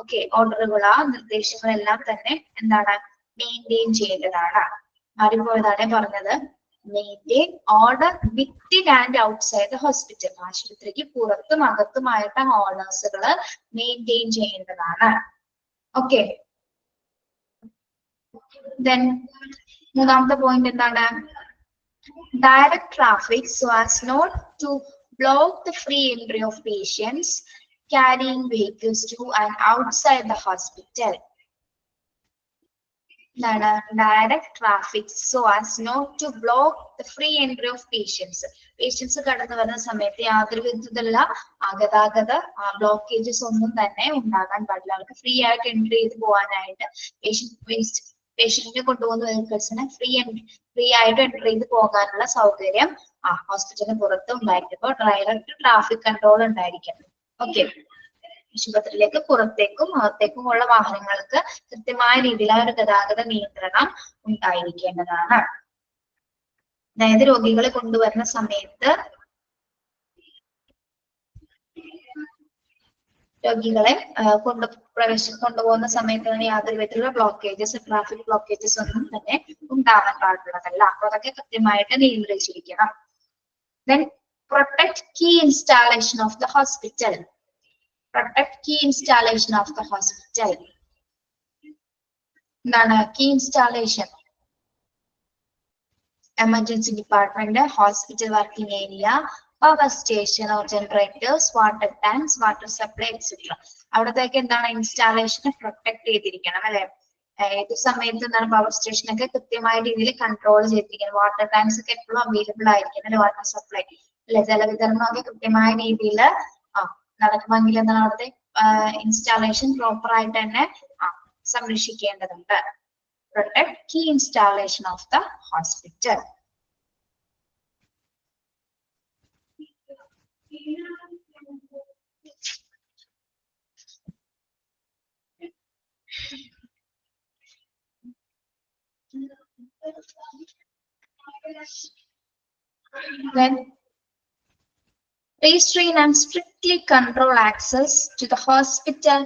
ഓക്കെ. ഓർഡറുകൾ നിർദ്ദേശങ്ങളെല്ലാം തന്നെ എന്താണ് മെയിൻറ്റെയിൻ ചെയ്യേണ്ടതാണ്. മാറിപ്പോയതാണ് പറഞ്ഞത്. Maintain order within and outside the hospital. ആശുപത്രിക്ക് പുറത്തും അകത്തുമായിട്ട് ഓർഡേഴ്സുകൾ മെയിൻറ്റെയിൻ ചെയ്യേണ്ടതാണ്. ഓക്കെ. ദെൻ മൂന്നാമത്തെ പോയിന്റ് എന്താണ്? Direct traffic so as not to block the free entry of patients carrying vehicles to and outside the hospital. Direct traffic so as not to block the free entry of patients. Patients കടന്നു വരുന്ന സമയത്ത് യാതൊരു വിധത്തിലുള്ള ഗതാഗത ബ്ലോക്കേജസ് ഒന്നും തന്നെ ഉണ്ടാകാൻ പാടില്ല. അവർക്ക് ഫ്രീ ആയിട്ട് എൻട്രി ചെയ്ത് പോകാനായിട്ട് പേഷ്യന്റിനെ കൊണ്ടുപോകുന്ന വെഹിക്കിൾസിന് ഫ്രീ ആയിട്ട് എൻട്രി ചെയ്ത് പോകാനുള്ള സൗകര്യം ഹോസ്പിറ്റലിന് പുറത്ത് ഉണ്ടായിരിക്കും. അപ്പോൾ ഡയറക്റ്റ് ട്രാഫിക് കൺട്രോൾ ഉണ്ടായിരിക്കും. ഓക്കെ. ആശുപത്രിയിലേക്ക് പുറത്തേക്കും അകത്തേക്കും ഉള്ള വാഹനങ്ങൾക്ക് കൃത്യമായ രീതിയിലുള്ള ഒരു ഗതാഗത നിയന്ത്രണം ഉണ്ടായിരിക്കേണ്ടതാണ്. അതായത് രോഗികളെ കൊണ്ടുവരുന്ന സമയത്ത് രോഗികളെ കൊണ്ടുപോകുന്ന സമയത്ത് തന്നെ യാതൊരു വിധത്തിലുള്ള ട്രാഫിക് ബ്ലോക്കേജസ് ഒന്നും തന്നെ ഉണ്ടാവാൻ പാടുള്ളതല്ല. അപ്പൊ അതൊക്കെ കൃത്യമായിട്ട് നിയന്ത്രിച്ചിരിക്കണം. Then protect key installation of the hospital. Protect key installation of the hospital. എന്താണ് key installation? Emergency department, hospital working area, power station or generators, water tanks, water supply etcetera. അവിടത്തേക്ക് എന്താണ് ഇൻസ്റ്റാളേഷനെ പ്രൊട്ടക്ട് ചെയ്തിരിക്കണം അല്ലെ. ഏത് സമയത്ത് എന്താണ് പവർ സ്റ്റേഷനൊക്കെ കൃത്യമായ രീതിയിൽ കൺട്രോൾ ചെയ്തിരിക്കണം. വാട്ടർ ടാങ്ക്സ് ഒക്കെ എപ്പോഴും അവൈലബിൾ ആയിരിക്കണം അല്ലെ. വാട്ടർ സപ്ലൈ അല്ലെ, ജലവിതരണമൊക്കെ കൃത്യമായ രീതിയിൽ നടക്കുമെങ്കിൽ എന്താണ് അവിടുത്തെ ഇൻസ്റ്റാളേഷൻ പ്രോപ്പർ ആയിട്ട് തന്നെ സംരക്ഷിക്കേണ്ടതുണ്ട്. Protect key installation of the hospital. Then restrain and strictly control access to the hospital,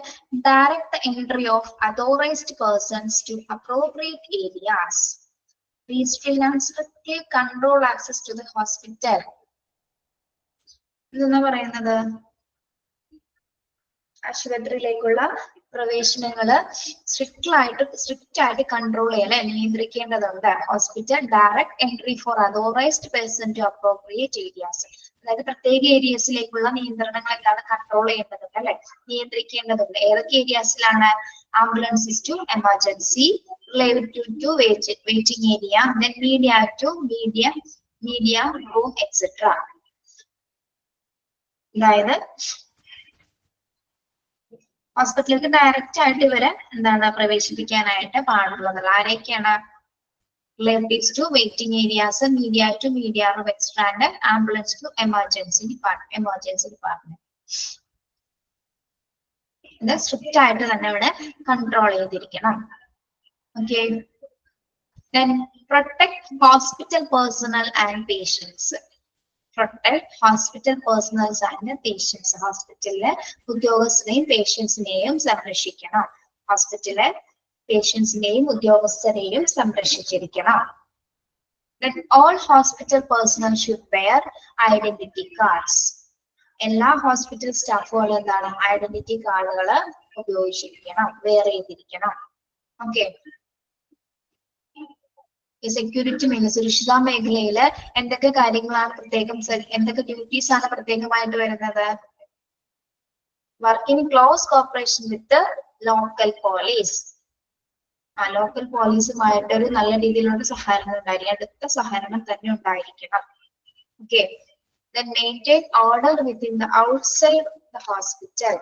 direct the entry of authorized persons to appropriate areas. Restrain and strictly control access to the hospital. ഇതെന്താ പറയുന്നത്? ആശുപത്രിയിലേക്കുള്ള പ്രവേശനങ്ങള് സ്ട്രിക്റ്റ് ആയിട്ട് കൺട്രോൾ ചെയ്യല്ലേ, നിയന്ത്രിക്കേണ്ടതുണ്ട്. Hospital direct entry for authorised person to appropriate areas. അതായത് പ്രത്യേക ഏരിയസിലേക്കുള്ള നിയന്ത്രണങ്ങൾ എന്താണ് കൺട്രോൾ ചെയ്യേണ്ടതുണ്ട് അല്ലെ, നിയന്ത്രിക്കേണ്ടതുണ്ട്. ഏതൊക്കെ ഏരിയാസിലാണ്? Ambulances to emergency, related to waiting area, then media to media room etcetera. അതായത് ഹോസ്പിറ്റലിലേക്ക് ഡയറക്റ്റ് ആയിട്ട് ഇവരെ എന്താണ് പ്രവേശിപ്പിക്കാനായിട്ട് പാടുള്ളത്. ആരെയൊക്കെയാണ്? relatives to waiting areas, media to media room extra, and ambulance to emergency department. ഇത് സ്ട്രിക്റ്റ് ആയിട്ട് തന്നെ ഇവിടെ കൺട്രോൾ ചെയ്തിരിക്കണം. Okay. Then protect hospital personnel and patients. Protect hospital personnel and patients. ഹോസ്പിറ്റലിലെ ഉദ്യോഗസ്ഥരെയും പേഷ്യൻസിനെയും സംരക്ഷിക്കണം. ഹോസ്പിറ്റലിലെ പേഷ്യൻസിനെയും ഉദ്യോഗസ്ഥരെയും സംരക്ഷിച്ചിരിക്കണം. That all hospital personnel should wear identity cards. എല്ലാ ഹോസ്പിറ്റൽ സ്റ്റാഫുകളും എന്താണ് ഐഡന്റിറ്റി കാർഡുകൾ ഉപയോഗിച്ചിരിക്കണം, വെയർ ചെയ്തിരിക്കണം. ഓക്കെ. ഈ സെക്യൂരിറ്റി മേഖല, സുരക്ഷിത മേഖലയില് എന്തൊക്കെ കാര്യങ്ങളാണ് പ്രത്യേകം, എന്തൊക്കെ ഡ്യൂട്ടീസ് ആണ് പ്രത്യേകമായിട്ട് വരുന്നത്? Work in close cooperation with local police. Local പോലീസുമായിട്ട് ഒരു നല്ല രീതിയിലുള്ള സഹകരണം ഉണ്ടായിരിക്കും, അടുത്ത സഹകരണം തന്നെ ഉണ്ടായിരിക്കണം. Okay. Then maintain order within the outside the hospital.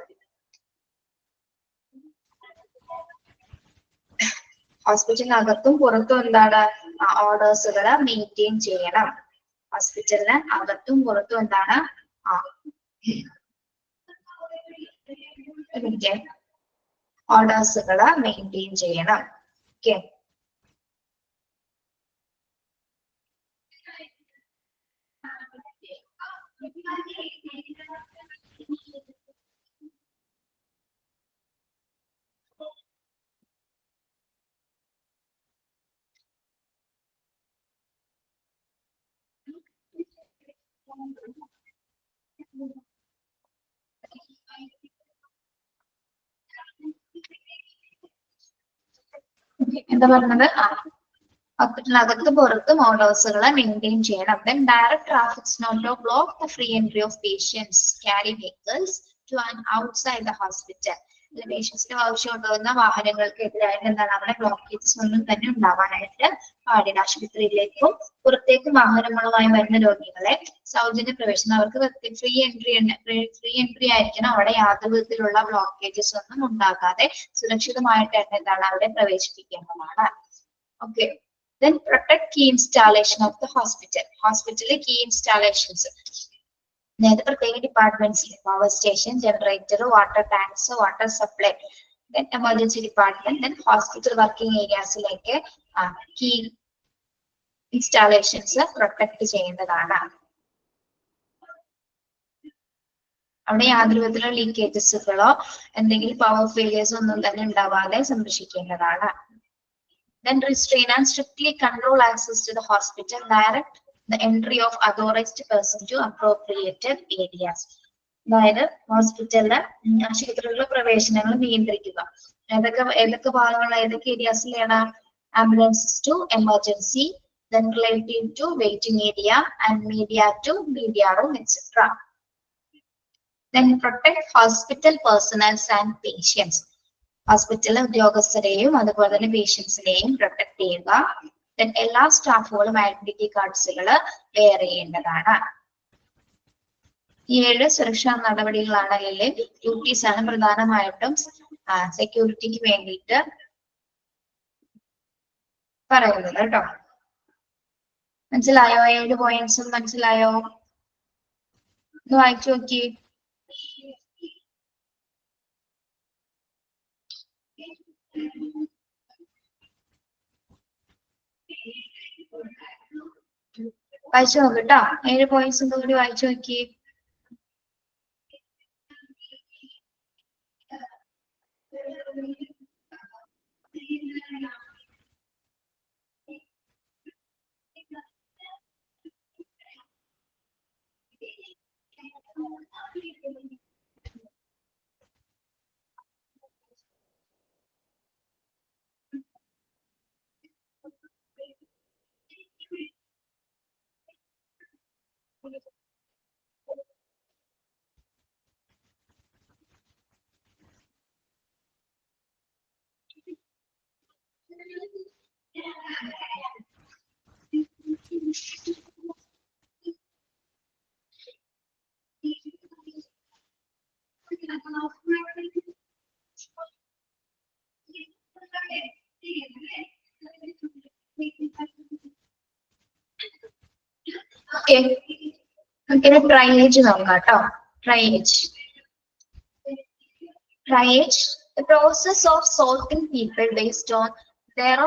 ഹോസ്പിറ്റലിനകത്തും പുറത്തും എന്താണ് ഓർഡേഴ്സുകൾ മെയിൻറ്റെയിൻ ചെയ്യണം. ഹോസ്പിറ്റലിന് അകത്തും പുറത്തും എന്താണ് ഓർഡേഴ്സുകൾ മെയിൻറ്റെയിൻ ചെയ്യണം. ഓക്കെ. എന്താ പറഞ്ഞത്? ഹോസ്പിറ്റലിനകത്ത് പുറത്തും ഓർഡേഴ്സുകൾ മെയിൻറ്റെയിൻ ചെയ്യണം. Then direct traffic not to block the free entry of patients, carry vehicles to and outside the hospital. പേഷ്യൻസിന് ആവശ്യം കൊണ്ടുവന്ന വാഹനങ്ങൾക്കെതിരായിട്ട് എന്താണ് അവിടെ ബ്ലോക്കേജസ് ഒന്നും തന്നെ ഉണ്ടാവാനായിട്ട് പാടില്ല. ആശുപത്രിയിലേക്കും പുറത്തേക്കും വാഹനങ്ങളുമായി വരുന്ന രോഗികളെ സൗജന്യ പ്രവേശനം, അവർക്ക് ഫ്രീ എൻട്രി ആയിരിക്കണം. അവിടെ യാതൊരു വിധത്തിലുള്ള ബ്ലോക്കേജസ് ഒന്നും ഉണ്ടാകാതെ സുരക്ഷിതമായിട്ട് എന്താണ് അവിടെ പ്രവേശിപ്പിക്കേണ്ടതാണ്. Okay. Then protect key installation of the hospital. ഹോസ്പിറ്റലിലെ key installations. അതായത് പ്രത്യേക ഡിപ്പാർട്ട്മെന്റ്സിൽ power station, generator, water tanks, water supply, then emergency department, then hospital working ഏരിയാസിലേക്ക് കീ ഇൻസ്റ്റാളേഷൻസ് പ്രൊട്ടക്ട് ചെയ്യേണ്ടതാണ്. അവിടെ യാതൊരു വിധത്തിലുള്ള ലീക്കേജസുകളോ എന്തെങ്കിലും പവർ ഫെയിലിയേഴ്സോ ഒന്നും തന്നെ ഉണ്ടാവാതെ സംരക്ഷിക്കേണ്ടതാണ്. Then restrain and strictly control access to the hospital, direct the entry of authorized person to appropriated areas. അതായത് ഹോസ്പിറ്റലിലെ ആശുപത്രികളിലെ പ്രവേശനങ്ങൾ നിയന്ത്രിക്കുക. ഏതൊക്കെ ഭാഗങ്ങൾ, ഏതൊക്കെ ഏരിയാസിലാണ്? Ambulances to emergency, then relative to waiting area, and media to media room, etc. Then protect hospital personnel and patients. Hospital ഉദ്യോഗസ്ഥരെയും അതുപോലെ തന്നെ പേഷ്യൻസിനെയും പ്രൊട്ടക്ട് ചെയ്യുക. ദെൻ എല്ലാ സ്റ്റാഫുകളും ഐഡന്റിറ്റി കാർഡ്സുകൾ വെയർ ചെയ്യേണ്ടതാണ്. 7 സുരക്ഷാ നടപടികളാണ് അല്ലെങ്കിൽ ഡ്യൂട്ടീസ് ആണ് പ്രധാനമായിട്ടും സെക്യൂരിറ്റിക്ക് വേണ്ടിയിട്ട് പറയുന്നത് കേട്ടോ. മനസ്സിലായോ? 7 പോയിന്റ്സും മനസ്സിലായോ? ഒന്ന് വായിച്ചു നോക്കി. വായിച്ചു നോക്കട്ടോ. 7 പോയിന്റ്സും കൂടി വായിച്ചു നോക്കി. ഓക്കെ, നമുക്കിനി ട്രയേജ് നോക്കാം കേട്ടോ. Triage, the process of sorting people based on their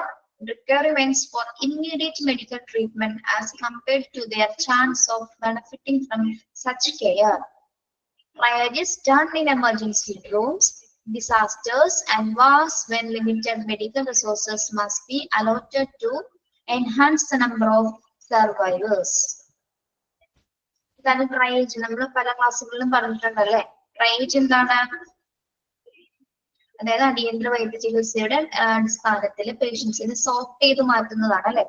requirements for immediate medical treatment as compared to their chance of benefiting from such care. Triage is done in emergency rooms, disasters, and wars when limited medical resources must be allotted to enhance the number of survivors. ഇതാണ് ട്രയേജ്. നമ്മൾ പല ക്ലാസ്സുകളിലും പറഞ്ഞിട്ടുണ്ടല്ലേ. ട്രയേജ് എന്താണ്? അതായത് അടിയന്തര വൈദ്യ ചികിത്സയുടെ അടിസ്ഥാനത്തിൽ പേഷ്യൻസിനെ സോർട്ട് ചെയ്ത് മാറ്റുന്നതാണ് അല്ലെ.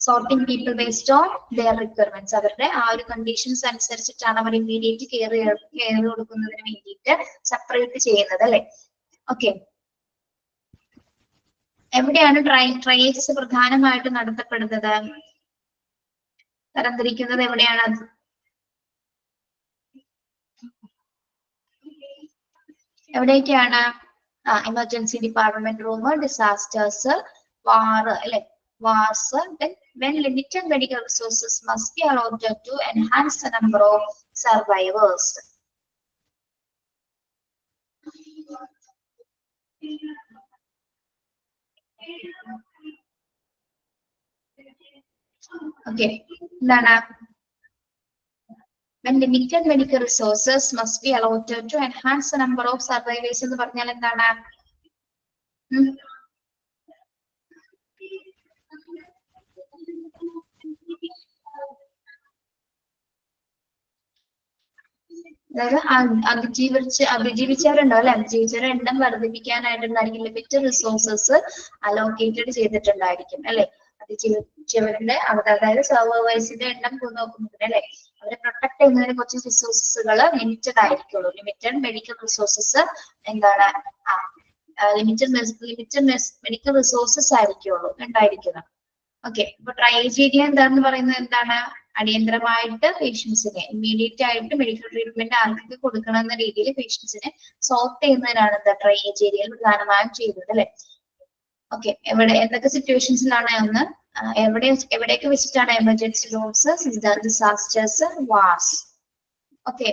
Sorting people based on their requirements. അവരുടെ ആ ഒരു കണ്ടീഷൻസ് അനുസരിച്ചിട്ടാണ് അവർ ഇമ്മീഡിയറ്റ് കെയർ കൊടുക്കുന്നതിന് വേണ്ടിയിട്ട് സെപ്പറേറ്റ് ചെയ്യുന്നത് അല്ലെ. ഓക്കെ, എവിടെയാണ് ട്രയേജസ് പ്രധാനമായിട്ട് നടത്തപ്പെടുന്നത്? തരംതിരിക്കുന്നത് എവിടെയാണ്? എവിടേക്കാണ്? എമർജൻസി ഡിപ്പാർട്ട്മെന്റ് റൂം, ഡിസാസ്റ്റേഴ്സ്, വാർ അല്ലെ. Wars, when limited medical resources must be allotted to enhance the number of survivors. Okay, എന്താണ്? When limited medical resources must be allotted to enhance the number of survivors എന്ന് പറഞ്ഞാൽ എന്താണ്? അതായത് അതിജീവിച്ചവരുണ്ടോ അല്ലെ. അതിജീവിച്ചവരുടെ എണ്ണം വർദ്ധിപ്പിക്കാനായിട്ടുണ്ടായിരിക്കും ലിമിറ്റഡ് റിസോഴ്സസ് അലോക്കേറ്റഡ് ചെയ്തിട്ടുണ്ടായിരിക്കും അല്ലെ. അതിജീവിച്ചവരുടെ അതായത് സർവൈവേഴ്സിന്റെ എണ്ണം നോക്കുന്നതിന് അല്ലെ, അവരെ പ്രൊട്ടക്ട് ചെയ്യുന്നതിന് കുറച്ച് റിസോഴ്സസുകൾ ലിമിറ്റഡ് ആയിരിക്കുള്ളൂ. ലിമിറ്റഡ് മെഡിക്കൽ റിസോഴ്സസ് എന്താണ്? ലിമിറ്റഡ് മെഡിക്കൽ റിസോഴ്സസ് ആയിരിക്കുള്ളൂ ഉണ്ടായിരിക്കുന്നത്. ഓക്കെ, അപ്പൊ ട്രയേജ് ഏരിയ എന്താന്ന് പറയുന്നത് എന്താണ്? അടിയന്തരമായിട്ട് പേഷ്യൻസിനെ ഇമ്മീഡിയറ്റ് ആയിട്ട് മെഡിക്കൽ ട്രീറ്റ്മെന്റ് ആർക്കൊക്കെ കൊടുക്കണം എന്ന രീതിയിൽ പേഷ്യൻസിനെ സോർട്ട് ചെയ്യുന്നതിനാണ് എന്താ ട്രയേജ് ഏരിയയിൽ പ്രധാനമായും ചെയ്യുന്നത് അല്ലെ. ഓക്കെ, എന്തൊക്കെ സിറ്റുവേഷൻസിലാണ് എന്ന് എവിടെയൊക്കെ വെച്ചിട്ടാണ്? Emergency rooms, disasters, wars. Okay,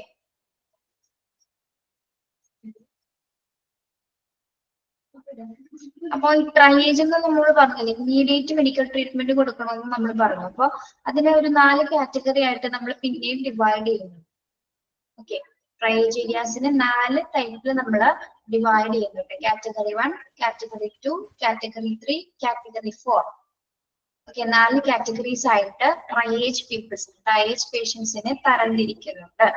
അപ്പൊ ഈ ട്രയേജ് എന്ന് നമ്മൾ പറഞ്ഞില്ലേ, ഇമ്മീഡിയറ്റ് മെഡിക്കൽ ട്രീറ്റ്മെന്റ് കൊടുക്കണമെന്ന് നമ്മൾ പറഞ്ഞു. അപ്പൊ അതിനെ ഒരു 4 കാറ്റഗറി ആയിട്ട് നമ്മൾ പിന്നെയും ഡിവൈഡ് ചെയ്യുന്നു. ഓക്കെ, ട്രയേജ് ഏരിയാസിനെ 4 ടൈപ്പിൽ നമ്മൾ ഡിവൈഡ് ചെയ്യുന്നുണ്ട്. Category 1, category 2, category 3, category 4. Okay, 4 categories ആയിട്ട് ട്രയേജ് പേഷ്യൻസിനെ തരംതിരിക്കുന്നുണ്ട്.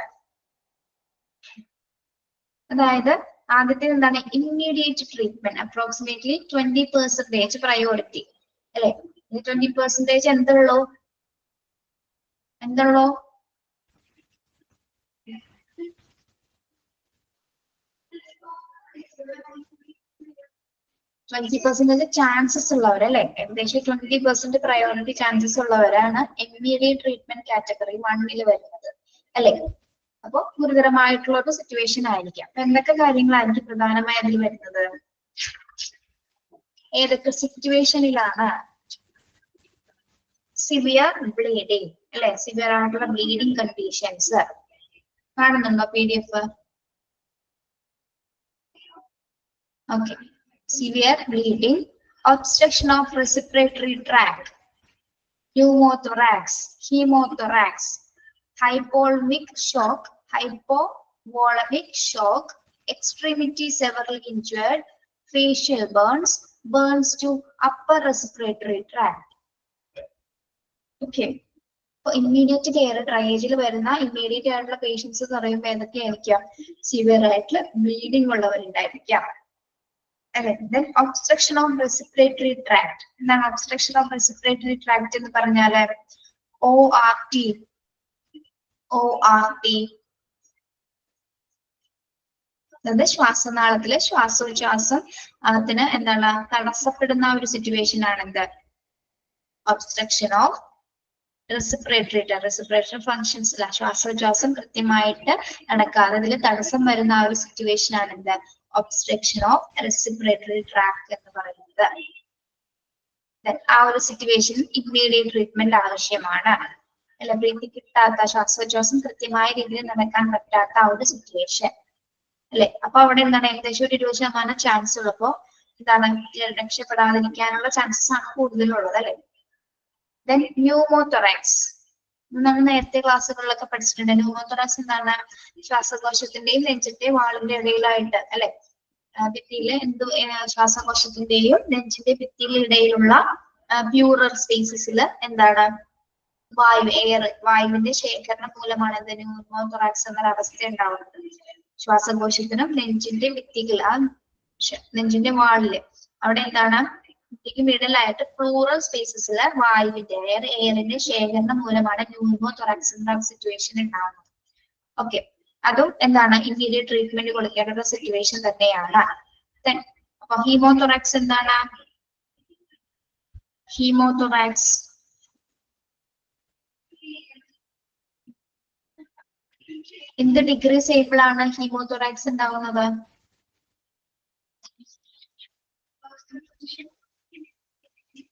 അതായത് ആദ്യത്തെ എന്താണ്? ഇമ്മീഡിയറ്റ് ട്രീറ്റ്മെന്റ്, അപ്രോക്സിമേറ്റ്ലി 20% പ്രയോറിറ്റി അല്ലെ. 20% എന്തുള്ളൂ? എന്തുള്ളൂ? 20% ചാൻസസ് ഉള്ളവരല്ലേ? ഏകദേശം 20% പ്രയോറിറ്റി ചാൻസസ് ഉള്ളവരാണ് ഇമ്മീഡിയറ്റ് ട്രീറ്റ്മെന്റ് കാറ്റഗറി 1 വരുന്നത് അല്ലെ? അപ്പൊ ഗുരുതരമായിട്ടുള്ള ഒരു സിറ്റുവേഷൻ ആയിരിക്കാം. അപ്പൊ എന്തൊക്കെ കാര്യങ്ങളായിരിക്കും പ്രധാനമായി അതിൽ വരുന്നത്? ഏതൊക്കെ സിറ്റുവേഷനിലാണ് സിവിയർ ബ്ലീഡിങ് അല്ലെ? സിവിയർ ആയിട്ടുള്ള ബ്ലീഡിങ് കണ്ടീഷൻസ് കാണുന്നുണ്ടോ PDF? Okay. Severe bleeding, obstruction of respiratory tract, pneumothorax, hemothorax, hypovolemic shock, hypovolemic shock, extremity severely injured, facial burns, burns to upper respiratory tract. Okay. അപ്പോൾ ഇമ്മീഡിയറ്റ് കെയർ ട്രയേജിൽ വരുന്ന ഇമ്മീഡിയറ്റ് ആയിട്ടുള്ള പേഷ്യൻസ് എന്ന് പറയുമ്പോൾ ഏതൊക്കെയായിരിക്കാം? സിവിയർ ആയിട്ടുള്ള ബ്ലീഡിംഗ് ഉള്ളവരുണ്ടായിരിക്കാം അല്ലെ? Then obstruction of respiratory tract. എന്താണ് obstruction of respiratory tract എന്ന് പറഞ്ഞാല്? ORT അതായത് ശ്വാസനാളത്തിലെ ശ്വാസോച്ഛ്വാസം അതിന് എന്താണ് തടസ്സപ്പെടുന്ന ഒരു സിറ്റുവേഷൻ ആണ് എന്ത്? obstruction of റെസ്പിറേറ്ററി ഫങ്ഷൻസ് ഇല്ല, ശ്വാസോച്ഛ്വാസം കൃത്യമായിട്ട് നടക്കാതെ അതിൽ തടസ്സം വരുന്ന ആ ഒരു സിറ്റുവേഷൻ ആണ് എന്ത്? obstruction of respiratory tract എന്ന് പറയുന്നത്. ആ ഒരു സിറ്റുവേഷൻ ഇമ്മീഡിയറ്റ് ട്രീറ്റ്മെന്റ് ആവശ്യമാണ് അല്ലെ? ബ്രീത്തിങ് കിട്ടാത്ത, ശ്വാസോച്ഛ്വാസം കൃത്യമായ രീതിയിൽ നടക്കാൻ പറ്റാത്ത ആ ഒരു സിറ്റുവേഷൻ അല്ലെ? അപ്പൊ അവിടെ എന്താണ് ഏകദേശം ഒരു 20% ചാൻസ് ഉള്ളപ്പോ എന്താണ് രക്ഷപ്പെടാതിരിക്കാനുള്ള ചാൻസസ് ആണ് കൂടുതലുള്ളത് അല്ലെ? Then pneumothorax. നമ്മൾ നേരത്തെ ക്ലാസ്സുകളിലൊക്കെ പഠിച്ചിട്ടുണ്ട്. ന്യൂമോതൊറാക്സ് എന്താണ്? ശ്വാസകോശത്തിന്റെയും നെഞ്ചിന്റെ വാളിന്റെ ഇടയിലായിട്ട് അല്ലെ? ഭിത്തിയിലെ ശ്വാസകോശത്തിന്റെയും നെഞ്ചിന്റെ ഭിത്തിയിലെ ഇടയിലുള്ള പ്യൂറർ സ്പേസസിൽ എന്താണ്? വായുവിന്റെ ശേഖരണം മൂലമാണ് എന്ത് ന്യൂമോതൊറാക്സ് എന്നൊരവസ്ഥ ഉണ്ടാവുന്നത്. ശ്വാസകോശത്തിനും നെഞ്ചിന്റെ ഭിത്തികൾ, ആ നെഞ്ചിന്റെ വാളില് അവിടെ എന്താണ് മിഡിലായിട്ട് പ്ലൂറൽ സ്പേസസില് വായുവിന്റെ എയറിന്റെ ശേഖരണം മൂലമാണ് ന്യൂമോതൊറാക്സ് എന്ന സിറ്റുവേഷൻ ഉണ്ടാകുന്നത്. ഓക്കെ. അതും എന്താണ് ഇമ്മീഡിയറ്റ് ട്രീറ്റ്മെന്റ് കൊടുക്കേണ്ട ഒരു സിറ്റുവേഷൻ തന്നെയാണ്. അപ്പൊ ഹീമോതൊറാക്സ് എന്താണ്? ഹീമോതൊറാക്സ് എന്ത് ഡിഗ്രി ചെയ്യുമ്പോഴാണ് ഹീമോതൊറാക്സ് ഉണ്ടാവുന്നത്?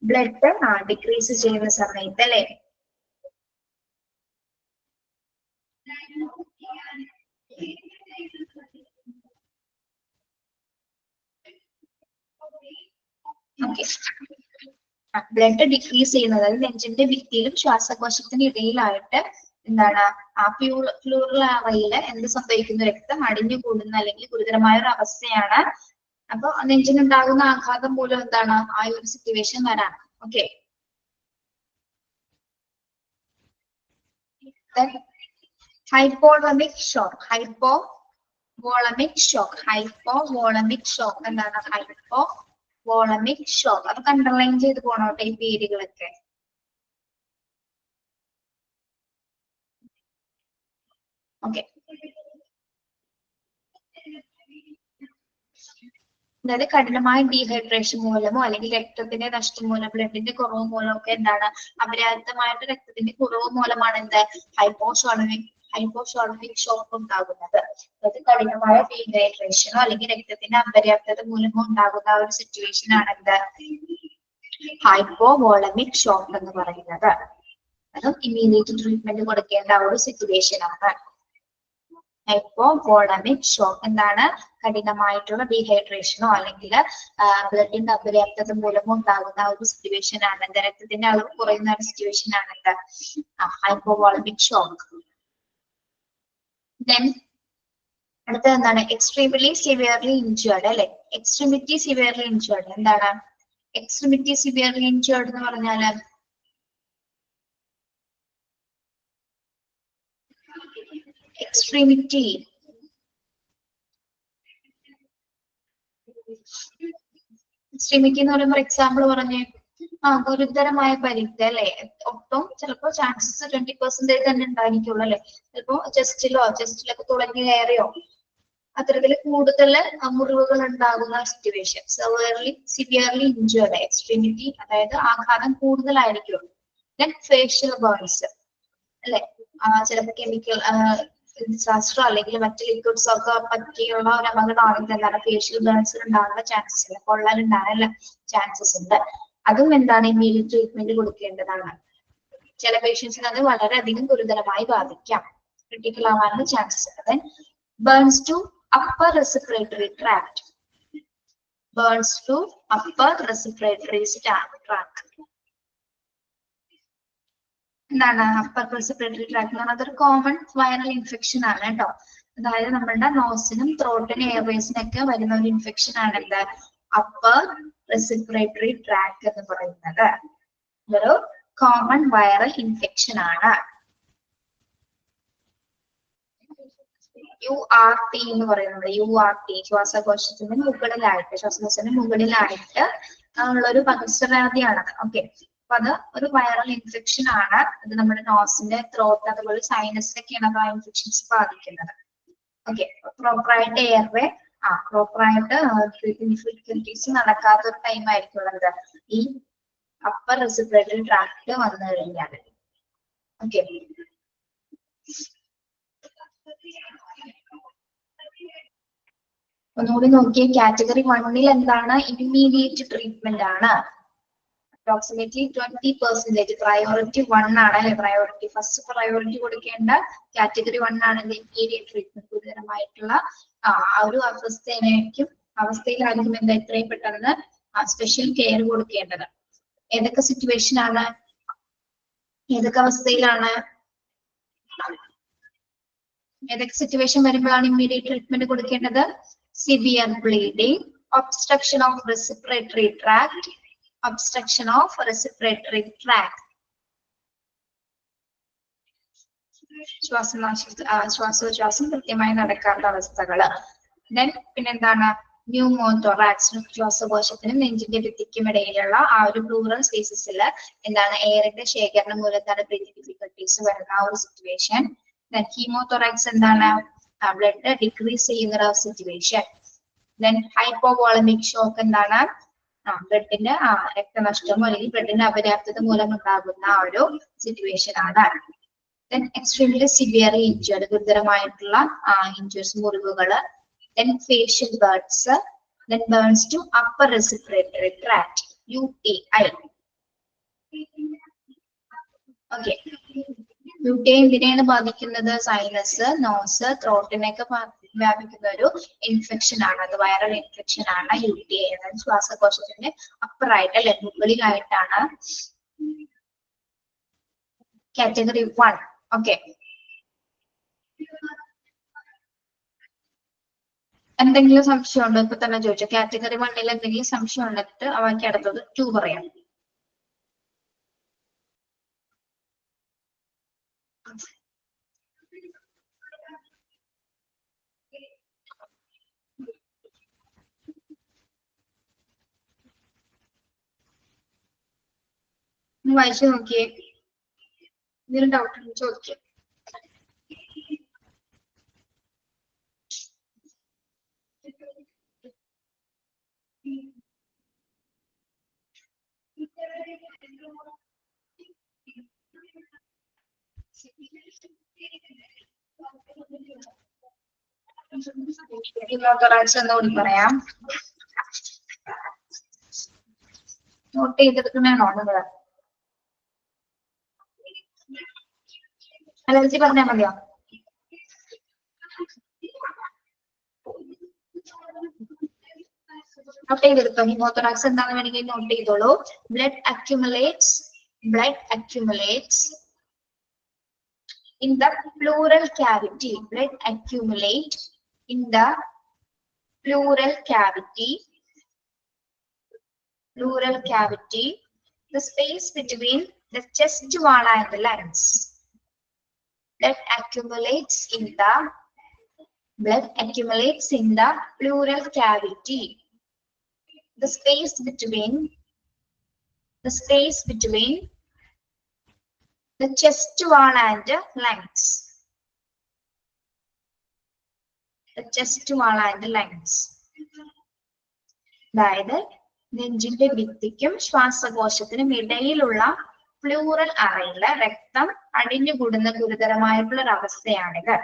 ബ്ലഡ് ഡിക്രീസ് ചെയ്യുന്ന സമയത്ത് അല്ലെ? ബ്ലഡ് ഡിക്രീസ് ചെയ്യുന്നത് നെഞ്ചിന്റെ ഭിത്തിയിലും ശ്വാസകോശത്തിന് ഇടയിലായിട്ട് എന്താണ് ആ പ്ലൂറൽ അവയില് എന്ത് സംഭവിക്കുന്നു? രക്തം അടിഞ്ഞു കൂടുന്ന അല്ലെങ്കിൽ ഗുരുതരമായ ഒരു അവസ്ഥയാണ്. അപ്പൊ നെഞ്ചിനുണ്ടാകുന്ന ആഘാതം മൂലം എന്താണ് ആ ഒരു സിറ്റുവേഷൻ വരാൻ. ഓക്കെ. ഹൈപ്പോവോളമിക് ഷോക്ക്, ഹൈപ്പോവോളമിക് ഷോക്ക് എന്താണ്? ഹൈപ്പോവോളമിക് ഷോക്ക്. അതൊക്കെ അണ്ടർലൈൻ ചെയ്ത് പോണോട്ടെ ഈ പേരുകളൊക്കെ. ഓക്കെ. അതായത് കഠിനമായ ഡീഹൈഡ്രേഷൻ മൂലമോ അല്ലെങ്കിൽ രക്തത്തിന്റെ നഷ്ടം മൂലം, ബ്ലഡിന്റെ കുറവ് മൂലം ഒക്കെ എന്താണ് അപര്യാപ്തമായിട്ട് രക്തത്തിന്റെ കുറവ് മൂലമാണ് എന്ത് ഹൈപ്പോവോളമിക് ഷോക്ക് ഉണ്ടാകുന്നത്. അതായത് കഠിനമായ ഡീഹൈഡ്രേഷനോ അല്ലെങ്കിൽ രക്തത്തിന്റെ അപര്യാപ്തത മൂലമോ ഉണ്ടാകുന്ന ഒരു സിറ്റുവേഷൻ ആണ് എന്ത്? ഹൈപ്പോവോളമിക് ഷോക്ക് എന്ന് പറയുന്നത്. അതും ഇമ്മീഡിയറ്റ് ട്രീറ്റ്മെന്റ് കൊടുക്കേണ്ട ആ ഒരു സിറ്റുവേഷൻ ആണ്. ഹൈപ്പോവോളമിക് ഷോക്ക് എന്താണ്? കഠിനമായിട്ടുള്ള ഡീഹൈഡ്രേഷനോ അല്ലെങ്കിൽ ബ്ലഡിന്റെ അപര്യാപ്തത മൂലമോ ഉണ്ടാകുന്ന ഒരു സിറ്റുവേഷൻ ആണ്. രക്തത്തിന്റെ അളവ് കുറയുന്ന ഒരു സിറ്റുവേഷൻ ആണ് ഹൈപ്പോവോളമിക് ഷോക്ക്. ദെൻ അടുത്തത് എന്താണ്? എക്സ്ട്രീംലി സിവിയർലി ഇൻജേർഡ് അല്ലെ? എക്സ്ട്രീമിറ്റി സിവിയർലി ഇൻജേർഡ് എന്താണ്? എക്സ്ട്രീമിറ്റി സിവിയർലി ഇൻജേർഡ് എന്ന് പറഞ്ഞാല് എക്സ്ട്രീമിറ്റി എന്ന് പറയുമ്പോൾ എക്സാമ്പിൾ പറഞ്ഞേ. ഗുരുതരമായ പരിക്ക് അല്ലെ, ഒട്ടും ചിലപ്പോ ചാൻസസ് 20% തന്നെ ഉണ്ടായിരിക്കുള്ളൂ അല്ലെ. ചിലപ്പോ ചെസ്റ്റിലൊക്കെ തുളഞ്ഞു കയറിയോ അത്തരത്തിൽ കൂടുതൽ മുറിവുകൾ ഉണ്ടാകുന്ന സിറ്റുവേഷൻ. സിവിയർലി ഇഞ്ചേർഡ് എക്സ്ട്രീമിറ്റി, അതായത് ആഘാതം കൂടുതലായിരിക്കും. ദെൻ ഫേഷ്യൽ ബേൺസ് അല്ലെ, ചിലപ്പോൾ കെമിക്കൽ ഡിസാസ്റ്റർ അല്ലെങ്കിൽ മറ്റ് ലിക്വിഡ്സ് ഒക്കെ പറ്റിയുള്ള ഒരു അപകടമാണെങ്കിൽ എന്താണ് ഫേഷ്യൽ ബേൺസ് ഉണ്ടാകാനുള്ള ചാൻസസ് ഉണ്ട്, പൊള്ളൽ ഉണ്ടാകാനുള്ള ചാൻസസ് ഉണ്ട്. അതും എന്താണ് ഇമ്മീഡിയറ്റ് ട്രീറ്റ്മെന്റ് കൊടുക്കേണ്ടതാണ്. ചില പേഷ്യൻസിന് അത് വളരെയധികം ഗുരുതരമായി ബാധിക്കാം, ക്രിട്ടിക്കൽ ആവാനുള്ള ചാൻസസ് ഉണ്ട്. Then burns to upper respiratory tract. Burns to upper respiratory tract. എന്താണ് upper respiratory tract എന്ന് പറഞ്ഞാൽ അതൊരു കോമൺ വൈറൽ ഇൻഫെക്ഷൻ ആണ് കേട്ടോ. അതായത് നമ്മളുടെ നോസിനും ത്രോട്ടിനും എയർവേസിനൊക്കെ വരുന്ന ഒരു ഇൻഫെക്ഷൻ ആണ് എന്ത് അപ്പർ റെസ്പിറേറ്ററി ട്രാക്ട് എന്ന് പറയുന്നത്. ഇതൊരു കോമൺ വൈറൽ ഇൻഫെക്ഷൻ ആണ്. URT എന്ന് പറയുന്നത് URT ശ്വാസകോശത്തിന് മുകളിലായിട്ട്, ശ്വാസകോശത്തിന് മുകളിലായിട്ട് ഉള്ള ഒരു പകർച്ചവ്യാധിയാണത്. ഓക്കെ, അപ്പൊ അത് ഒരു വൈറൽ ഇൻഫെക്ഷൻ ആണ്. അത് നമ്മുടെ നോസിന്റെ ത്രോട്ട് അതുപോലെ സൈനസിലൊക്കെയാണ് ആ ഇൻഫെക്ഷൻസ് ബാധിക്കുന്നത്. ഓക്കെ, പ്രോപ്പറായിട്ട് എയർവേ പ്രോപ്പറായിട്ട് ഡിഫിക്കൽറ്റീസ് നടക്കാത്ത ഒരു ടൈം ആയിരിക്കും ഈ അപ്പർ റെസ്പിറേറ്ററി ട്രാക്ട് വന്നു കഴിഞ്ഞാൽ. ഓക്കെ, ഒന്നുകൂടി നോക്കിയ കാറ്റഗറി 1 എന്താണ് ഇമ്മീഡിയറ്റ് ട്രീറ്റ്മെന്റ് ആണ്. അപ്രോക്സിമേറ്റ്ലി 20% പ്രയോറിറ്റി 1 ആണ് അല്ലെ. ഫസ്റ്റ് പ്രയോറിറ്റി കൊടുക്കേണ്ട കാറ്റഗറി 1 ആണ് ഇമ്മീഡിയറ്റ് ട്രീറ്റ്മെന്റ്. ഗുരുതരമായിട്ടുള്ള ഒരു അവസ്ഥയിലായിരിക്കും എന്താ എത്രയും പെട്ടെന്ന് സ്പെഷ്യൽ കെയർ കൊടുക്കേണ്ടത്. ഏതൊക്കെ സിറ്റുവേഷൻ വരുമ്പോഴാണ് ഇമ്മീഡിയറ്റ് ട്രീറ്റ്മെന്റ് കൊടുക്കേണ്ടത്? Severe bleeding, obstruction of respiratory tract, ശ്വാസോച്ഛ്വാസം കൃത്യമായി നടക്കാത്ത അവസ്ഥകള്. ദെൻ പിന്നെന്താണ് ന്യൂമോതൊറാക്സ്, ശ്വാസകോശത്തിനും നെഞ്ചിന്റെ ഭിത്തിക്കും ഇടയിലുള്ള ആ ഒരു പ്ലൂറൽ സ്പേസസിൽ എന്താണ് എയറിന്റെ ശേഖരണം മൂലത്താണ് ബ്രീതിങ് ഡിഫിക്കൽട്ടീസ് വരുന്ന ആ ഒരു സിറ്റുവേഷൻ. ഹീമോതൊറാക്സ് എന്താണ് ബ്ലഡ് ഡിക്രീസ് ചെയ്യുന്ന ഒരു സിറ്റുവേഷൻ. ദെൻ ഹൈപ്പോവോളമിക് ഷോക്ക് എന്താണ് ബ്ലഡിന്റെ രക്തനഷ്ടമോ അല്ലെങ്കിൽ ബ്ലഡിന്റെ അപര്യാപ്തത മൂലം ഉണ്ടാകുന്ന ആ ഒരു സിറ്റുവേഷൻ ആണ്. ദെൻ എക്സ്ട്രീംലി സിവിയർലി ഇഞ്ചേർഡ്, ഗുരുതരമായിട്ടുള്ള ഇഞ്ചേഴ്സ് മുറിവുകള്. Then facial burns, then burns to upper respiratory tract UTI. Okay, UTI എന്തിനെയാണ് ബാധിക്കുന്നത്? സൈനസ്, നോസ്, ത്രോട്ടിനെയൊക്കെ വ്യാപിക്കുന്ന ഒരു ഇൻഫെക്ഷൻ ആണ്. അത് വൈറൽ ഇൻഫെക്ഷൻ ആണ് UTI. അതായത് ശ്വാസകോശത്തിന്റെ അപ്പറായിട്ട് അല്ലെ മുകളിലായിട്ടാണ്. കാറ്റഗറി 1. ഓക്കെ, എന്തെങ്കിലും സംശയം ഉണ്ടോ? ഇപ്പൊ തന്നെ ചോദിച്ചു. കാറ്റഗറി 1 എന്തെങ്കിലും സംശയം ഉണ്ടെന്നിട്ട് അവർക്ക് അടുത്തത് 2 പറയാം. വായിച്ചു നോക്കിയേ, എന്തെങ്കിലും ഡൗട്ട് ഉണ്ടെങ്കിൽ ചോദിക്കേ. ഒന്നുകൂടി പറയാം, നോട്ട് ചെയ്തെടുക്കണേണോ നിങ്ങള്? അലർജി പറഞ്ഞാൽ മതിയോ? നോട്ട് ചെയ്തെടുത്തോ? ഹിമോതൊറാക്സ് എന്താണെന്ന് വേണമെങ്കിൽ നോട്ട് ചെയ്തോളൂ. Blood accumulates in the pleural cavity. Blood accumulate in the pleural cavity. The space between the chest wall and the lungs. Blood accumulates in the pleural cavity. The space between the space between the chest wall and lungs. The chest wall and lungs. അതായത് നെഞ്ചിന്റെ ഭിത്തിക്കും ശ്വാസകോശത്തിനും ഇടയിലുള്ള പ്ലൂറൽ അറയില് രക്തം അടിഞ്ഞുകൂടുന്ന ഗുരുതരമായിട്ടുള്ള ഒരു അവസ്ഥയാണിത്.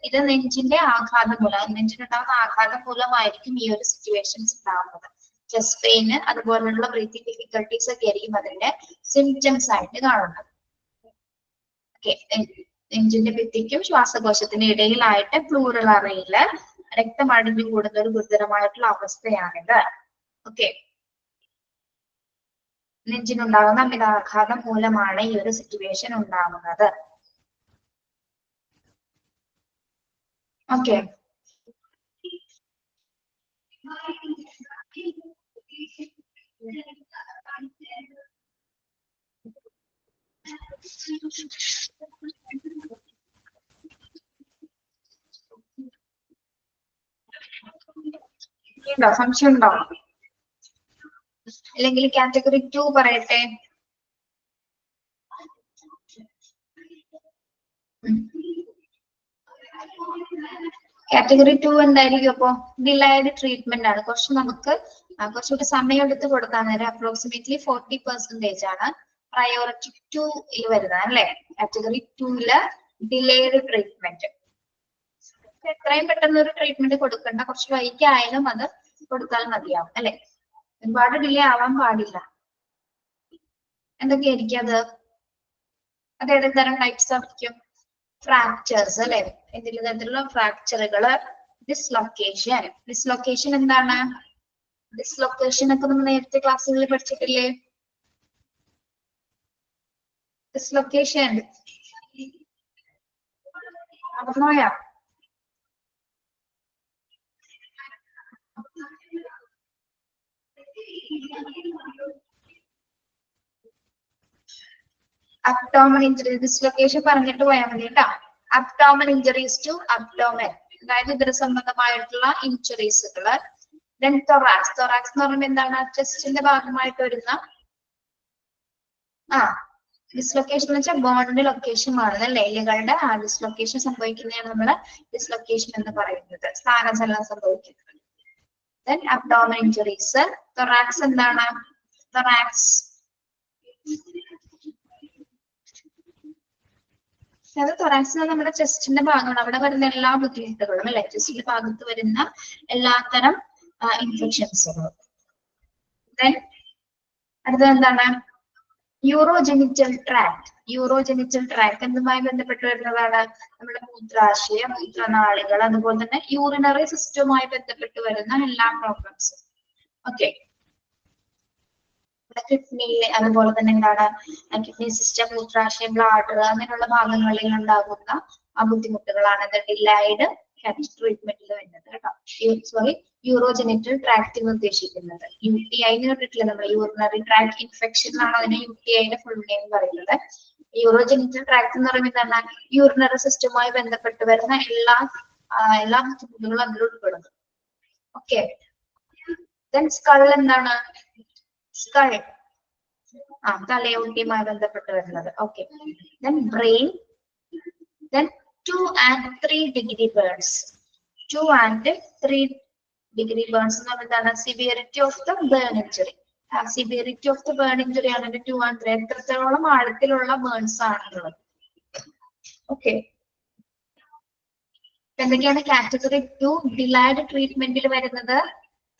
ഇത് നെഞ്ചിന്റെ ആഘാതം മൂലം, നെഞ്ചിനുണ്ടാകുന്ന ആഘാതം മൂലമായിരിക്കും ഈ ഒരു സിറ്റുവേഷൻസ് ഉണ്ടാകുന്നത്. ചെസ്റ്റ് പെയിന് അതുപോലുള്ള ബ്രീത്തിങ് ഡിഫിക്കൽട്ടീസ് ഒക്കെ ആയിരിക്കും അതിന്റെ സിംറ്റംസ് ആയിട്ട് കാണുന്നത്. നെഞ്ചിന്റെ ഭിത്തിക്കും ശ്വാസകോശത്തിന് ഇടയിലായിട്ട് പ്ലൂറൽ അറയില് രക്തം അടിഞ്ഞുകൂടുന്ന ഒരു ഗുരുതരമായിട്ടുള്ള അവസ്ഥയാണിത്. ഓക്കെ, നെഞ്ചിനുണ്ടാകുന്ന അമിതാഘാതം മൂലമാണ് ഈ ഒരു സിറ്റുവേഷൻ ഉണ്ടാകുന്നത്. ഓക്കെ, സംശയം ഉണ്ടോ? അല്ലെങ്കിൽ കാറ്റഗറി 2 പറയട്ടെ? കാറ്റഗറി 2 എന്തായിരിക്കും? അപ്പോ ഡിലൈഡ് ട്രീറ്റ്മെന്റ് ആണ്. കുറച്ചുകൂടി സമയം എടുത്ത് കൊടുക്കാൻ നേരം അപ്രോക്സിമേറ്റ്ലി 40% ആണ് പ്രയോറിറ്റി 2 വരുന്നത് അല്ലെ. Category 2 delayed treatment. എത്രയും പെട്ടെന്ന് ഒരു ട്രീറ്റ്മെന്റ് കൊടുക്കണ്ട, കുറച്ച് വൈകിയായാലും അത് കൊടുത്താൽ മതിയാവും അല്ലെ. ഒരുപാട് ഡിലേ ആവാൻ പാടില്ല. എന്തൊക്കെയായിരിക്കും അത്? അതേത് തരം ടൈപ്സ് ആയിരിക്കും? ഫ്രാക്ചേഴ്സ് അല്ലെ, എന്തെങ്കിലും തരത്തിലുള്ള ഫ്രാക്ചറുകള്. ഡിസ്ലൊക്കേഷൻ എന്താണ്? ഡിസ്ലൊക്കേഷൻ ഒക്കെ നമ്മൾ നേരത്തെ ക്ലാസ്സുകളിൽ പഠിച്ചിട്ടില്ലേ? ഡിസ്ലൊക്കേഷൻ മറന്നുപോയാ? അബ്ഡോമൻ ഇഞ്ചറി, ഡിസ്ലൊക്കേഷൻ പറഞ്ഞിട്ട് പോയാൽ മതി കേട്ടോ. അബ്ഡോമൻ ഇഞ്ചറീസ് ടു അബ്ഡോമൻ, അതായത് ഇതര സംബന്ധമായിട്ടുള്ള ഇഞ്ചറീസുകള്. Then thorax. തൊറാക്സ് എന്ന് പറയുമ്പോൾ എന്താണ്? ചെസ്റ്റിന്റെ ഭാഗമായിട്ട് വരുന്ന ഡിസ്ലൊക്കേഷൻ എന്ന് വെച്ചാൽ ബോണിന്റെ ലൊക്കേഷൻ മാറുന്നത് അല്ലെ. എല്ലുകളുടെ ഡിസ്ലൊക്കേഷൻ സംഭവിക്കുന്നതാണ് നമ്മള് ഡിസ്ലൊക്കേഷൻ എന്ന് പറയുന്നത്, സ്ഥാനചലനം സംഭവിക്കുന്നത്. Then abdomen injuries. തൊറാക്സ് എന്താണ്? തൊറാക്സ് തൊറാക്സ് നമ്മുടെ ചെസ്റ്റിന്റെ ഭാഗമാണ്. അവിടെ വരുന്ന എല്ലാ ബുദ്ധിമുട്ടുകളും അല്ലെ, ചെസ്റ്റിന്റെ ഭാഗത്ത് വരുന്ന എല്ലാത്തരം ഇൻഫെക്ഷൻസുകളും. ദെൻ അടുത്തത് എന്താണ്? Urogenital tract. യൂറോജെനിറ്റൽ ട്രാക്ട് എന്തുമായി ബന്ധപ്പെട്ട് വരുന്നതാണ്? നമ്മുടെ മൂത്രാശയം, മൂത്രനാളികൾ, അതുപോലെ തന്നെ യൂറിനറി സിസ്റ്റവുമായി ബന്ധപ്പെട്ട് വരുന്ന എല്ലാ പ്രോബ്ലംസും. ഓക്കെ, കിഡ്നിയിലെ അതുപോലെ തന്നെ എന്താണ്? കിഡ്നി സിസ്റ്റം, മൂത്രാശയം, ബ്ലാഡർ അങ്ങനെയുള്ള ഭാഗങ്ങളിൽ ഉണ്ടാകുന്ന ബുദ്ധിമുട്ടുകളാണ് ഡിലൈഡ് ട്രീറ്റ്മെന്റിൽ വരുന്നത് കേട്ടോ. സോറി, യൂറോജെനിറ്റൽ ട്രാക്ട് എന്ന് ഉദ്ദേശിക്കുന്നത്. UTI കേട്ടിട്ടില്ല നമ്മൾ? യൂറിനറി ട്രാക്ട് ഇൻഫെക്ഷൻ എന്നാണ് അതിനെ UTIയുടെ ഫുൾ നെയിം പറയുന്നത്. യൂറോജെനിറ്റൽ ട്രാക്ട് എന്ന് പറയുമ്പോൾ എന്താണ്? യൂറിനറി സിസ്റ്റവുമായി ബന്ധപ്പെട്ട് വരുന്ന എല്ലാ ബുദ്ധിമുട്ടുകളും അതിൽ ഉൾപ്പെടുന്നു. ഓക്കെ, ദെൻ സ്കൾ എന്താണ്? സ്കൾ തലയോട്ടിയുമായി ബന്ധപ്പെട്ട് വരുന്നത്. Okay, then brain. Then 2 and 3 degree burns. 2 and 3 degree burns എന്ന് പറഞ്ഞാൽ എന്താണ്? Severity of the burn injury. Severity of the burn injury ആണ് 2 and 3. എത്രത്തോളം ആഴത്തിലുള്ള ബേൺസ് ആണുള്ളത്. ഓക്കെ, എന്തൊക്കെയാണ് കാറ്റഗറി 2 ഡിലൈഡ് ട്രീറ്റ്മെന്റിൽ വരുന്നത്?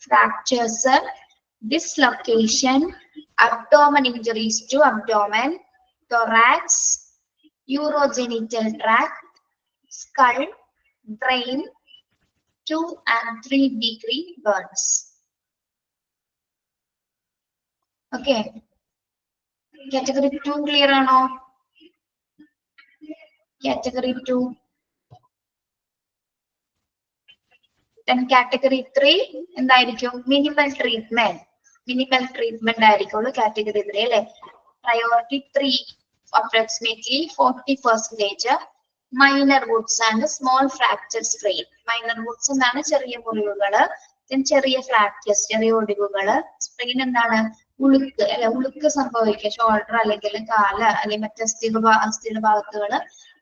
Fractures, dislocation, abdomen injuries to abdomen, thorax, urogenital tract, skull, brain, 2 and 3 degree burns. Okay, category 2 clear ആണോ? Category 2. Then category 3 എന്തായിരിക്കും? Minimal treatment. മിനിമൽ ട്രീറ്റ്മെന്റ് ആയിരിക്കുള്ളൂ കാറ്റഗറി 3 അല്ലെ. Priority 3 approximately 40%. Minor wounds and small fracture sprain. Minor wounds എന്താണ്? ചെറിയ മുറിവുകള്. ചെറിയ ഫ്രാക്ചേഴ്സ്, ചെറിയ ഒടിവുകള്. സ്പ്രെയിൻ എന്താണ്? ഉളുക്ക് അല്ലെ, ഉളുക്ക് സംഭവിക്കുക, ഷോൾഡർ അല്ലെങ്കിൽ കാല് അല്ലെങ്കിൽ മറ്റ് അസ്ഥിയുടെ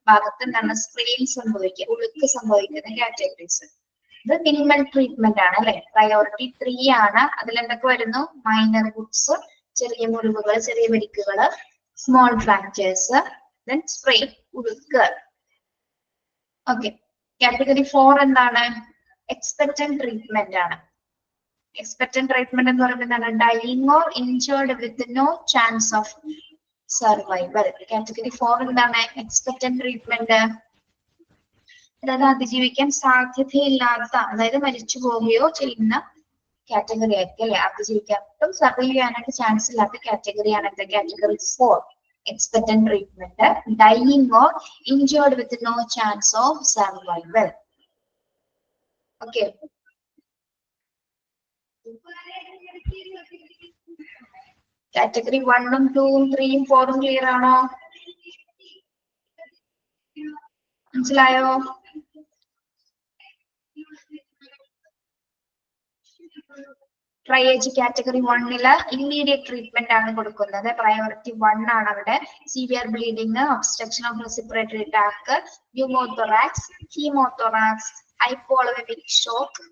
ഭാഗത്ത് എന്താണ് സ്ട്രെയിൻ സംഭവിക്കുക, ഉളുക്ക് സംഭവിക്കുന്ന കാറ്റഗറീസ്. ഇത് മിനിമൽ ട്രീറ്റ്മെന്റ് ആണ് അല്ലെ. പ്രയോറിറ്റി 3 ആണ്. അതിൽ എന്തൊക്കെ വരുന്നു? മൈനർ വുഡ്സ്, ചെറിയ മുറിവുകൾ, ചെറിയ വെടിക്കുകള്, സ്മോൾ ഫ്രാക്ചേഴ്സ്, ദെൻ സ്ട്രെയിൻ, ഉളുക്ക്. ഓക്കെ. കാറ്റഗറി 4 എന്താണ്? എക്സ്പെക്ടന്റ് ട്രീറ്റ്മെന്റ് ആണ്. എക്സ്പെക്ടന്റ് ട്രീറ്റ്മെന്റ് എന്ന് പറയുമ്പോൾ എന്താണ്? Dying or injured with no chance of survival. Category 4 എന്താണ്? Expectant treatment. അതായത് അതിജീവിക്കാൻ സാധ്യതയില്ലാത്ത, അതായത് മരിച്ചു പോവുകയോ ചെയ്യുന്ന കാറ്റഗറി ആയിരിക്കും അല്ലെ. അതിജീവിക്കാൻ ഒട്ടും സർവൈവ് ചെയ്യാനായിട്ട് ചാൻസ് ഇല്ലാത്ത കാറ്റഗറിയാണ് എന്താ? Category 4 expectant treatment. Dying or injured with no chance of survival. Okay. Category 1ഉം 2ഉം 3ഉം 4ഉം ക്ലിയർ ആണോ? മനസ്സിലായോ? ട്രയേജ് കാറ്റഗറി 1ല് ഇമ്മീഡിയറ്റ് ട്രീറ്റ്മെന്റ് ആണ് കൊടുക്കുന്നത്. പ്രയോറിറ്റി 1 ആണ് അവിടെ. Severe bleeding, obstruction of respiratory tract, pneumothorax, haemothorax, hypovolaemic shock,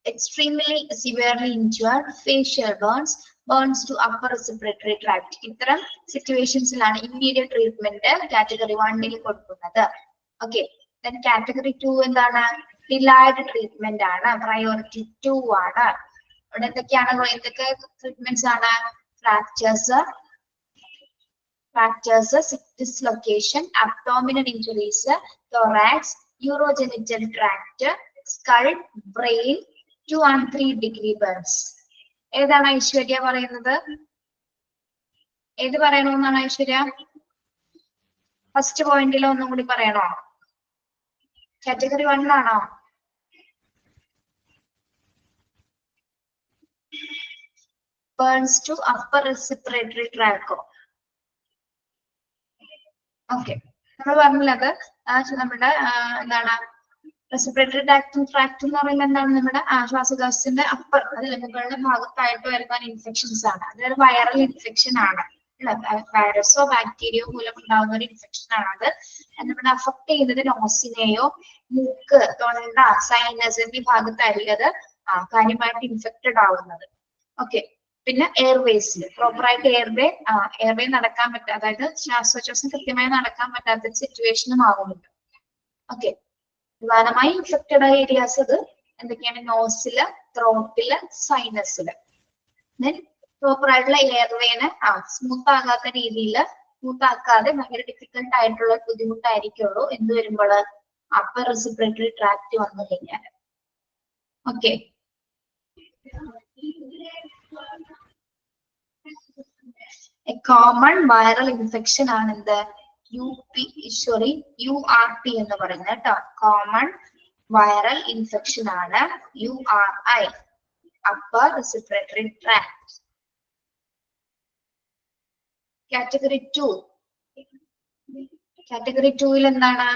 extremely severely injured, facial burns, burns to upper respiratory tract. ഇത്തരം സിറ്റുവേഷൻസിലാണ് ഇമ്മീഡിയറ്റ് ട്രീറ്റ്മെന്റ് കാറ്റഗറി 1ൽ കൊടുക്കുന്നത്. ഓക്കെ. ദെൻ കാറ്റഗറി 2 എന്താണ്? ഡിലൈഡ് ട്രീറ്റ്മെന്റ് ആണ്. പ്രയോറിറ്റി 2 ആണ്. അവിടെ എന്തൊക്കെയാണ്? എന്തൊക്കെ ട്രീറ്റ്മെന്റ്സ് ആണ്? Fractures, dislocation, abdominal injuries, thorax, urogenital tract, skull, brain, 2 and 3 degree burns. ഏതാണ് ഐശ്വര്യ പറയുന്നത്? ഏത് പറയണമെന്നാണ് ഐശ്വര്യ? ഫസ്റ്റ് പോയിന്റിൽ ഒന്നും കൂടി പറയണോ? കാറ്റഗറി 1 ആണോ? ബേൺസ് ടു അപ്പർ റെസ്പിറേറ്ററി ട്രാക്കോ? ഓക്കെ. നമ്മൾ പറഞ്ഞത് നമ്മുടെ എന്താണ്? റെസ്പിറേറ്ററി ട്രാക്ട് എന്ന് പറയുമ്പോൾ എന്താണ്? നമ്മുടെ ശ്വാസകോശത്തിന്റെ അപ്പർ, അതിൽ മുകളുടെ ഭാഗത്തായിട്ട് വരുന്ന ഇൻഫെക്ഷൻസ് ആണ്. അതൊരു വൈറൽ ഇൻഫെക്ഷൻ ആണ്. വൈറസോ ബാക്ടീരിയോ മൂലം ഉണ്ടാകുന്ന ഒരു ഇൻഫെക്ഷൻ ആണ്. അത് നമ്മുടെ അഫക്ട് ചെയ്യുന്നത് നോസിനെയോ, മൂക്ക്, തൊണ്ട, സൈനസ് എന്നീ ഭാഗത്തായിരിക്കും അത് കാര്യമായിട്ട് ഇൻഫെക്റ്റഡ് ആവുന്നത്. ഓക്കെ. പിന്നെ എയർവേസിൽ പ്രോപ്പറായിട്ട് എയർവേ നടക്കാൻ പറ്റാത്ത, അതായത് ശ്വാസോച്ഛ്വാസം കൃത്യമായി നടക്കാൻ പറ്റാത്ത സിറ്റുവേഷനും ആവുന്നുണ്ട്. ഓക്കെ. പ്രധാനമായി ഇൻഫെക്റ്റഡ് ആയ ഏരിയാസ് അത് എന്തൊക്കെയാണ്? നോസില്, ത്രോട്ടില്, സൈനസില്. ദെൻ പ്രോപ്പർ ആയിട്ടുള്ള എയർവേനെ സ്മൂത്ത് ആകാത്ത രീതിയിൽ, സ്മൂത്ത് ആക്കാതെ ഭയങ്കര ഡിഫിക്കൽട്ട് ആയിട്ടുള്ള ബുദ്ധിമുട്ടായിരിക്കുള്ളൂ എന്ത് വരുമ്പോൾ? അപ്പർ റെസ്പിറേറ്ററി ട്രാക്ട് വന്നു കഴിഞ്ഞാൽ. ഓക്കെ. കോമൺ വൈറൽ ഇൻഫെക്ഷൻ ആണ് എന്ത്? URT എന്ന് പറയുന്നത് കേട്ടോ. കോമൺ വൈറൽ ഇൻഫെക്ഷൻ ആണ് URI, upper respiratory tract. Category 2. Category 2ൽ എന്താണ്?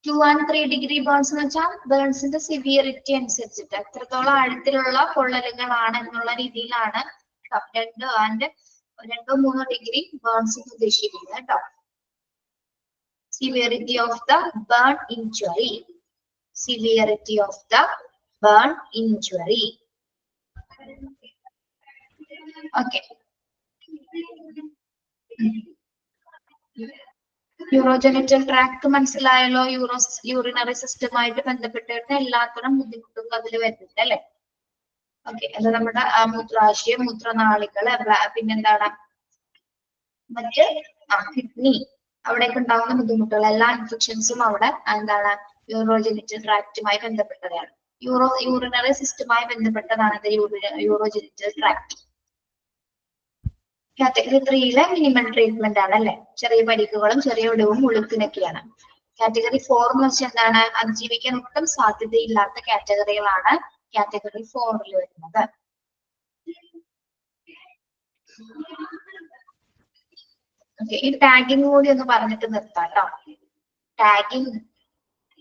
2 and 3 degree burns എന്ന് വെച്ചാൽ ബേൺസിന്റെ സിവിയറിറ്റി അനുസരിച്ചിട്ട് എത്രത്തോളം ആഴത്തിലുള്ള പൊള്ളലുകളാണ് എന്നുള്ള രീതിയിലാണ് 2 3 ഡിഗ്രി ബേൺസ് ഉദ്ദേശിക്കുന്നത് കേട്ടോ. Severity of the burn injury. Severity of the burn injury. Okay. Urogenital tract മനസ്സിലായല്ലോ. യൂറിനറി സിസ്റ്റമായിട്ട് ബന്ധപ്പെട്ട് വരുന്ന എല്ലാത്തരം ബുദ്ധിമുട്ടും അതിൽ വരുന്നുണ്ട് അല്ലെ. ഓക്കെ. അത് നമ്മുടെ മൂത്രാശയം, മൂത്രനാളികള്, പിന്നെന്താണ് മറ്റ് കിഡ്നി, അവിടേക്ക് ഉണ്ടാകുന്ന ബുദ്ധിമുട്ടുകൾ, എല്ലാ ഇൻഫെക്ഷൻസും അവിടെ എന്താണ്? യൂറോജെനിറ്റൽ ട്രാക്റ്റുമായി ബന്ധപ്പെട്ടതാണ്. യൂറിനറി സിസ്റ്റമായി ബന്ധപ്പെട്ടതാണ് urogenital tract. Category 3യിലെ minimum treatment ആണ് അല്ലെ. ചെറിയ പരിക്കുകളും ചെറിയ ഒടിവും ഉളുക്കിനൊക്കെയാണ്. കാറ്റഗറി 4 എന്ന് വെച്ചാൽ എന്താണ്? അതിജീവിക്കാൻ ഒട്ടും സാധ്യതയില്ലാത്ത കാറ്റഗറികളാണ് കാറ്റഗറി 4ൽ വരുന്നത്. ഓക്കെ. ഈ ടാഗിങ് കൂടി ഒന്ന് പറഞ്ഞിട്ട് നിർത്താം കേട്ടോ. Tagging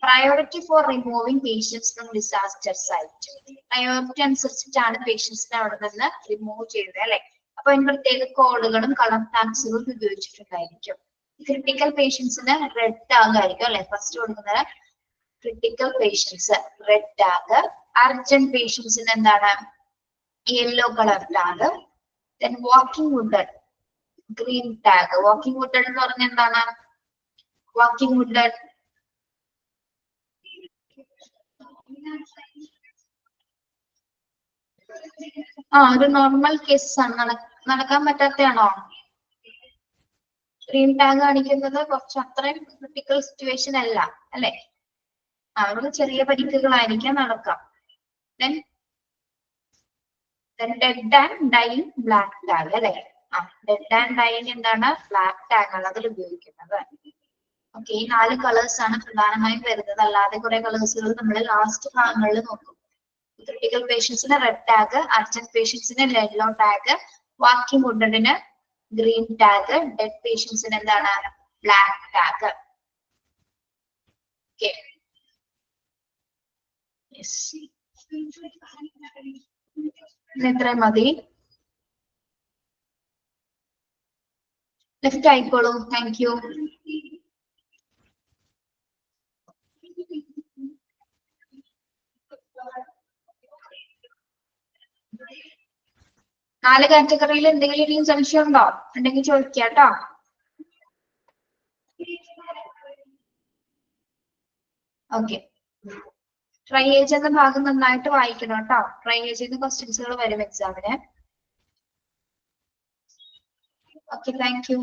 priority for removing patients from disaster site. Priority അനുസരിച്ചിട്ടാണ് പേഷ്യൻസിനെ അവിടെ നിന്ന് റിമൂവ് ചെയ്യുന്നത് അല്ലെ. അപ്പൊ അതിന് പ്രത്യേക കോഡുകളും കളർ ടാഗ്സുകളും ഉപയോഗിച്ചിട്ടുണ്ടായിരിക്കും. ക്രിട്ടിക്കൽ പേഷ്യൻസിന് റെഡ് ടാഗ് ആയിരിക്കും അല്ലെ ഫസ്റ്റ് കൊടുക്കുന്നത്. Critical patients red tag. Urgent പേഷ്യൻസിന് എന്താണ് yellow colour tag. Then walking wounded green tag. Walking wounded എന്ന് പറഞ്ഞാൽ എന്താണ്? വാക്കിംഗ് വുഡഡ് ഒരു നോർമൽ കേസസ് ആണ്, നടക്കാൻ പറ്റാത്തയാണോ? ഗ്രീൻ ടാഗ് കാണിക്കുന്നത് കുറച്ച് അത്രയും ക്രിട്ടിക്കൽ സിറ്റുവേഷൻ അല്ല അല്ലെ. അവർക്ക് ചെറിയ പരിക്കുകളായിരിക്കാം നടക്കാം. Dead and dying black tag അല്ലെ. ഡെഡ് ആൻഡ് ഡൈയിങ് എന്താണ്? ബ്ലാക്ക് ടാഗ് ആണ് അതിൽ ഉപയോഗിക്കുന്നത്. ഓക്കെ, ഈ 4 കളേഴ്സ് ആണ് പ്രധാനമായും വരുന്നത്. അല്ലാതെ കുറെ കളേഴ്സുകൾ നമ്മൾ ലാസ്റ്റ് ഭാഗങ്ങളിൽ നോക്കും. ക്രിട്ടിക്കൽ പേഷ്യൻസിന് റെഡ് ടാഗ്, അർജന്റ് പേഷ്യൻസിന് യെല്ലോ ടാഗ്, വാക്കിംഗ് വുഡഡിന് ഗ്രീൻ ടാഗ്, ഡെഡ് പേഷ്യൻസിന് എന്താണ്? Black tag. ഓക്കെ, ഇത്രയും മതി. ലെഫ്റ്റ് ആയിക്കോളൂ. Thank you. നാല് കാറ്റഗറിയിൽ എന്തെങ്കിലും സംശയം ഉണ്ടോ? ഉണ്ടെങ്കിൽ ചോദിക്കാട്ടോ. ഓക്കെ, ട്രയേജ് എന്ന ഭാഗം നന്നായിട്ട് വായിക്കണം കേട്ടോ. ട്രയേജിന്ന് ക്വസ്റ്റ്യൻസുകൾ വരും എക്സാമിന്. Okay, thank you.